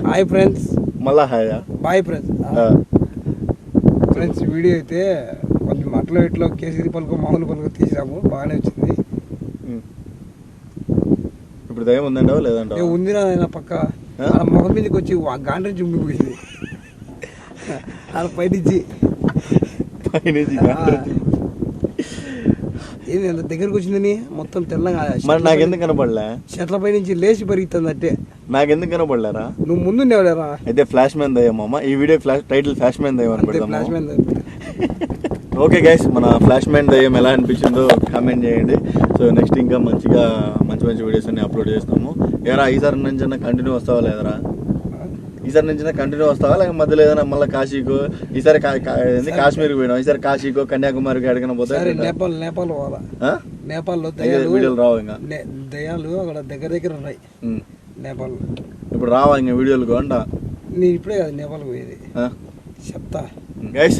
Hi friends. మళ్ళా హాయా? Bye friends. ఫ్రెండ్స్ వీడియో అయితే కొంచెం అట్లో ఇట్లో కేసరి పలుకు మామూలు పలుకు తీసినాము, బాగానే వచ్చింది. ఇప్పుడు దయ్యం ఉందండి లేదంటే ఉంది నా పక్క మొహం మీదకి వచ్చి గాండ్రి చుమ్మిపోయింది పైనుంచి. ఏంది అంత దగ్గరకు వచ్చిందని మొత్తం తెల్లగా. మరి నాకెందుకు కనపడలే? చెట్ల పై నుంచి లేచి పెరుగుతుంది అంటే. నాకెందుకు కనపడలేరా? నువ్వు ముందుండేవాలేరా? అయితే ఫ్లాష్ మ్యాన్ దయ్యమ్మ. ఈ వీడియో టైటిల్ ఫ్లాష్ మ్యాన్ దయ్యం అని పెడదాం. Flash man. ఓకే గైస్, మన ఫ్లాష్ మ్యాన్ దయ్యం ఎలా అనిపించిందో కామెంట్ చేయండి. సో నెక్స్ట్ ఇంకా మంచి మంచి వీడియోస్ అన్ని అప్లోడ్ చేస్తాము. ఏరా ఈసారి నుంచి కంటిన్యూ వస్తావా లేదరా? ఈసారి నుంచి కంటిన్యూ వస్తావా లేక మధ్యలో ఏదైనా మళ్ళీ కాశీకో, ఈసారి కాశ్మీర్కి పోయినావు, ఈసారి కాశీకో కన్యాకుమారికి ఎక్కడికైనా పోతే నేపాల్ పోవాలా? నేపాల్లో వీడియోలు రావు ఇంకా, దయ్యాలు అక్కడ దగ్గర ఉన్నాయి నేపాల్. ఇప్పుడు రావా ఇంకా వీడియోలు అంట? నేను ఇప్పుడే కాదు నేపాల్ పోయేది, చెప్తా. గైస్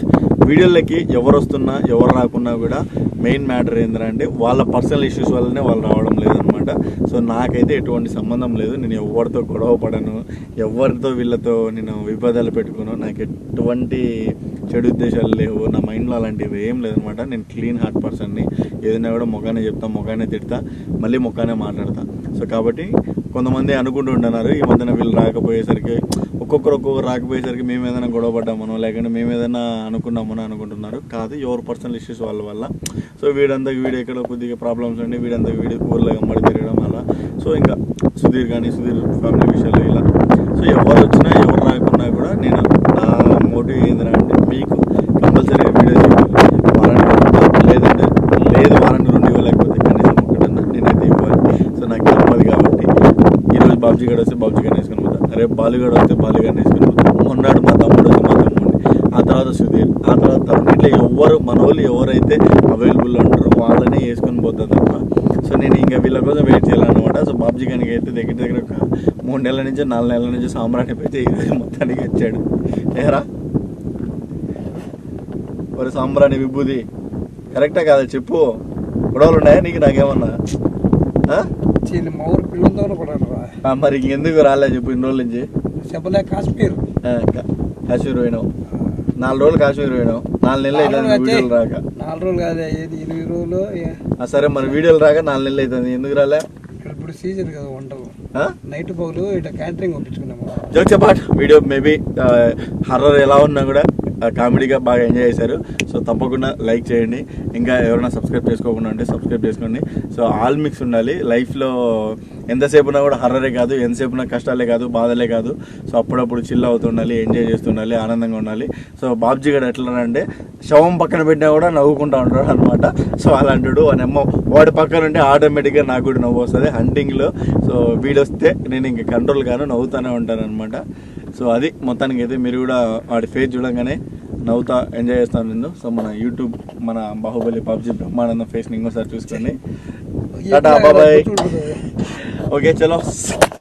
వీడియోలకి ఎవరు వస్తున్నా ఎవరు రాకున్నా కూడా మెయిన్ మ్యాటర్ ఏంటంటే వాళ్ళ పర్సనల్ ఇష్యూస్ వల్లనే వాళ్ళు రావడం లేదనమాట. సో నాకైతే ఎటువంటి సంబంధం లేదు, నేను ఎవరితో గొడవ పడను, ఎవరితో వీళ్ళతో నేను వివాదాలు పెట్టుకును, నాకు ఎటువంటి చెడు ఉద్దేశాలు లేవు, నా మైండ్లో అలాంటివి ఏం లేదనమాట. నేను క్లీన్ హార్ట్ పర్సన్ని, ఏదైనా కూడా మొగానే చెప్తా, మొగానే తిడతా, మళ్ళీ మొగానే మాట్లాడతా. సో కాబట్టి కొంతమంది అనుకుంటూ ఉంటున్నారు ఈ మధ్యన వీళ్ళు రాకపోయేసరికి, ఒక్కొక్కరు రాకపోయేసరికి మేము ఏదైనా గొడవ పడ్డామనో లేకుంటే మేము ఏదైనా అనుకున్నామనో అనుకుంటున్నారు. కాదు, ఎవరు పర్సనల్ ఇష్యూస్ వల్ల. సో వీడు ఎక్కడ కొద్దిగా ప్రాబ్లమ్స్ ఉండి వీడి ఊర్లో గమ్మడి తిరగడం అలా. సో ఇంకా సుధీర్ ఫ్యామిలీ విషయాలు ఇలా. సో ఎవరు వచ్చినా ఎవరు రాకున్నా కూడా నేను నా మోటివ్ ఏంటంటే మీకు కంపల్సరీగా వీడియో చేయాలి. వారానికి లేదంటే లేదు, వారానికి 2 ఇవ్వలేకపోతే కనీసం 1 నేనైతే ఇవ్వాలి. సో రేపు బాలుగాడు వస్తే బాలుగాడిని వేసుకుని పోతాం, మొన్నాడు మా తమ్ముడు వచ్చి మా తమ్ముడిని, ఆ తర్వాత సుధీర్, ఆ తర్వాత తరుణ్, ఇట్లా ఎవరు మన వాళ్ళు ఎవరైతే అవైలబుల్ ఉంటారో వాళ్ళనే వేసుకొని పోతాం తప్ప. సో నేను ఇంకా వీళ్ళ కోసం వెయిట్ చేయాలన్నమాట. సో బాబ్జీ గారికి అయితే దగ్గర దగ్గర ఒక 3 నెలల నుంచి 4 నెలల నుంచి సామ్రాట్ అయితే ఈరోజు మొత్తానికి వచ్చాడు. ఏరా మరి సాంబ్రాణి విభూది కరెక్టా కాదా చెప్పు, గొడవలు ఉన్నాయా నీకు నాకేమన్నా? మా ఊరు పిల్లలతో కూడా మరి ఇంకెందుకు రాలే చెప్పు ఇన్ని రోజుల నుంచి? చెప్పలే కాశ్మీర్ కాశ్మీర్ పోయినావు, 4 రోజులు కాశ్మీర్ పోయినావు, 4 నెలలు అవుతుంది వీడియోలు రాక. 4 రోజులు కాదే 8 రోజులు. సరే మరి వీడియోలు రాక 4 నెలలు అవుతుంది, ఎందుకు రాలే? ఇప్పుడు సీజన్ కదా వంటలు, నైట్ పౌలు ఇట్లా క్యాటరింగ్ పంపించుకున్నాము. Jokes apart, video maybe horror ఎలా ఉన్నా కూడా కామెడీగా బాగా ఎంజాయ్ చేశారు. సో తప్పకుండా లైక్ చేయండి, ఇంకా ఎవరైనా సబ్స్క్రైబ్ చేసుకోకుండా ఉంటే సబ్స్క్రైబ్ చేసుకోండి. సో ఆల్ మిక్స్ ఉండాలి లైఫ్లో, ఎంతసేపు ఉన్నా కూడా హర్రరే కాదు, ఎంతసేపు ఉన్నా కష్టాలే కాదు, బాధలే కాదు. సో అప్పుడప్పుడు చిల్ అవుతుండాలి, ఎంజాయ్ చేస్తుండాలి, ఆనందంగా ఉండాలి. సో బాబ్జీ గడు ఎట్లా అంటే శవం పక్కన పెట్టినా కూడా నవ్వుకుంటూ ఉంటాడు అనమాట. సో అలాంటాడు అని అమ్మ వాడి పక్కన ఉంటే ఆటోమేటిక్గా నాకు కూడా నవ్వు వస్తుంది హంటింగ్లో. సో వీడొస్తే నేను ఇంకా కంట్రోల్ గాను నవ్వుతూనే ఉంటాను అనమాట. సో అది మొత్తానికి అయితే మీరు కూడా వాడి ఫేస్ చూడగానే నవ్వుతా ఎంజాయ్ చేస్తాను నేను. సో మన యూట్యూబ్ మన బాహుబలి పబ్జీ బ్రహ్మానందం ఫేస్ని ఇంకోసారి చూసుకోండి. టాటా బాయ్. ఓకే చలో.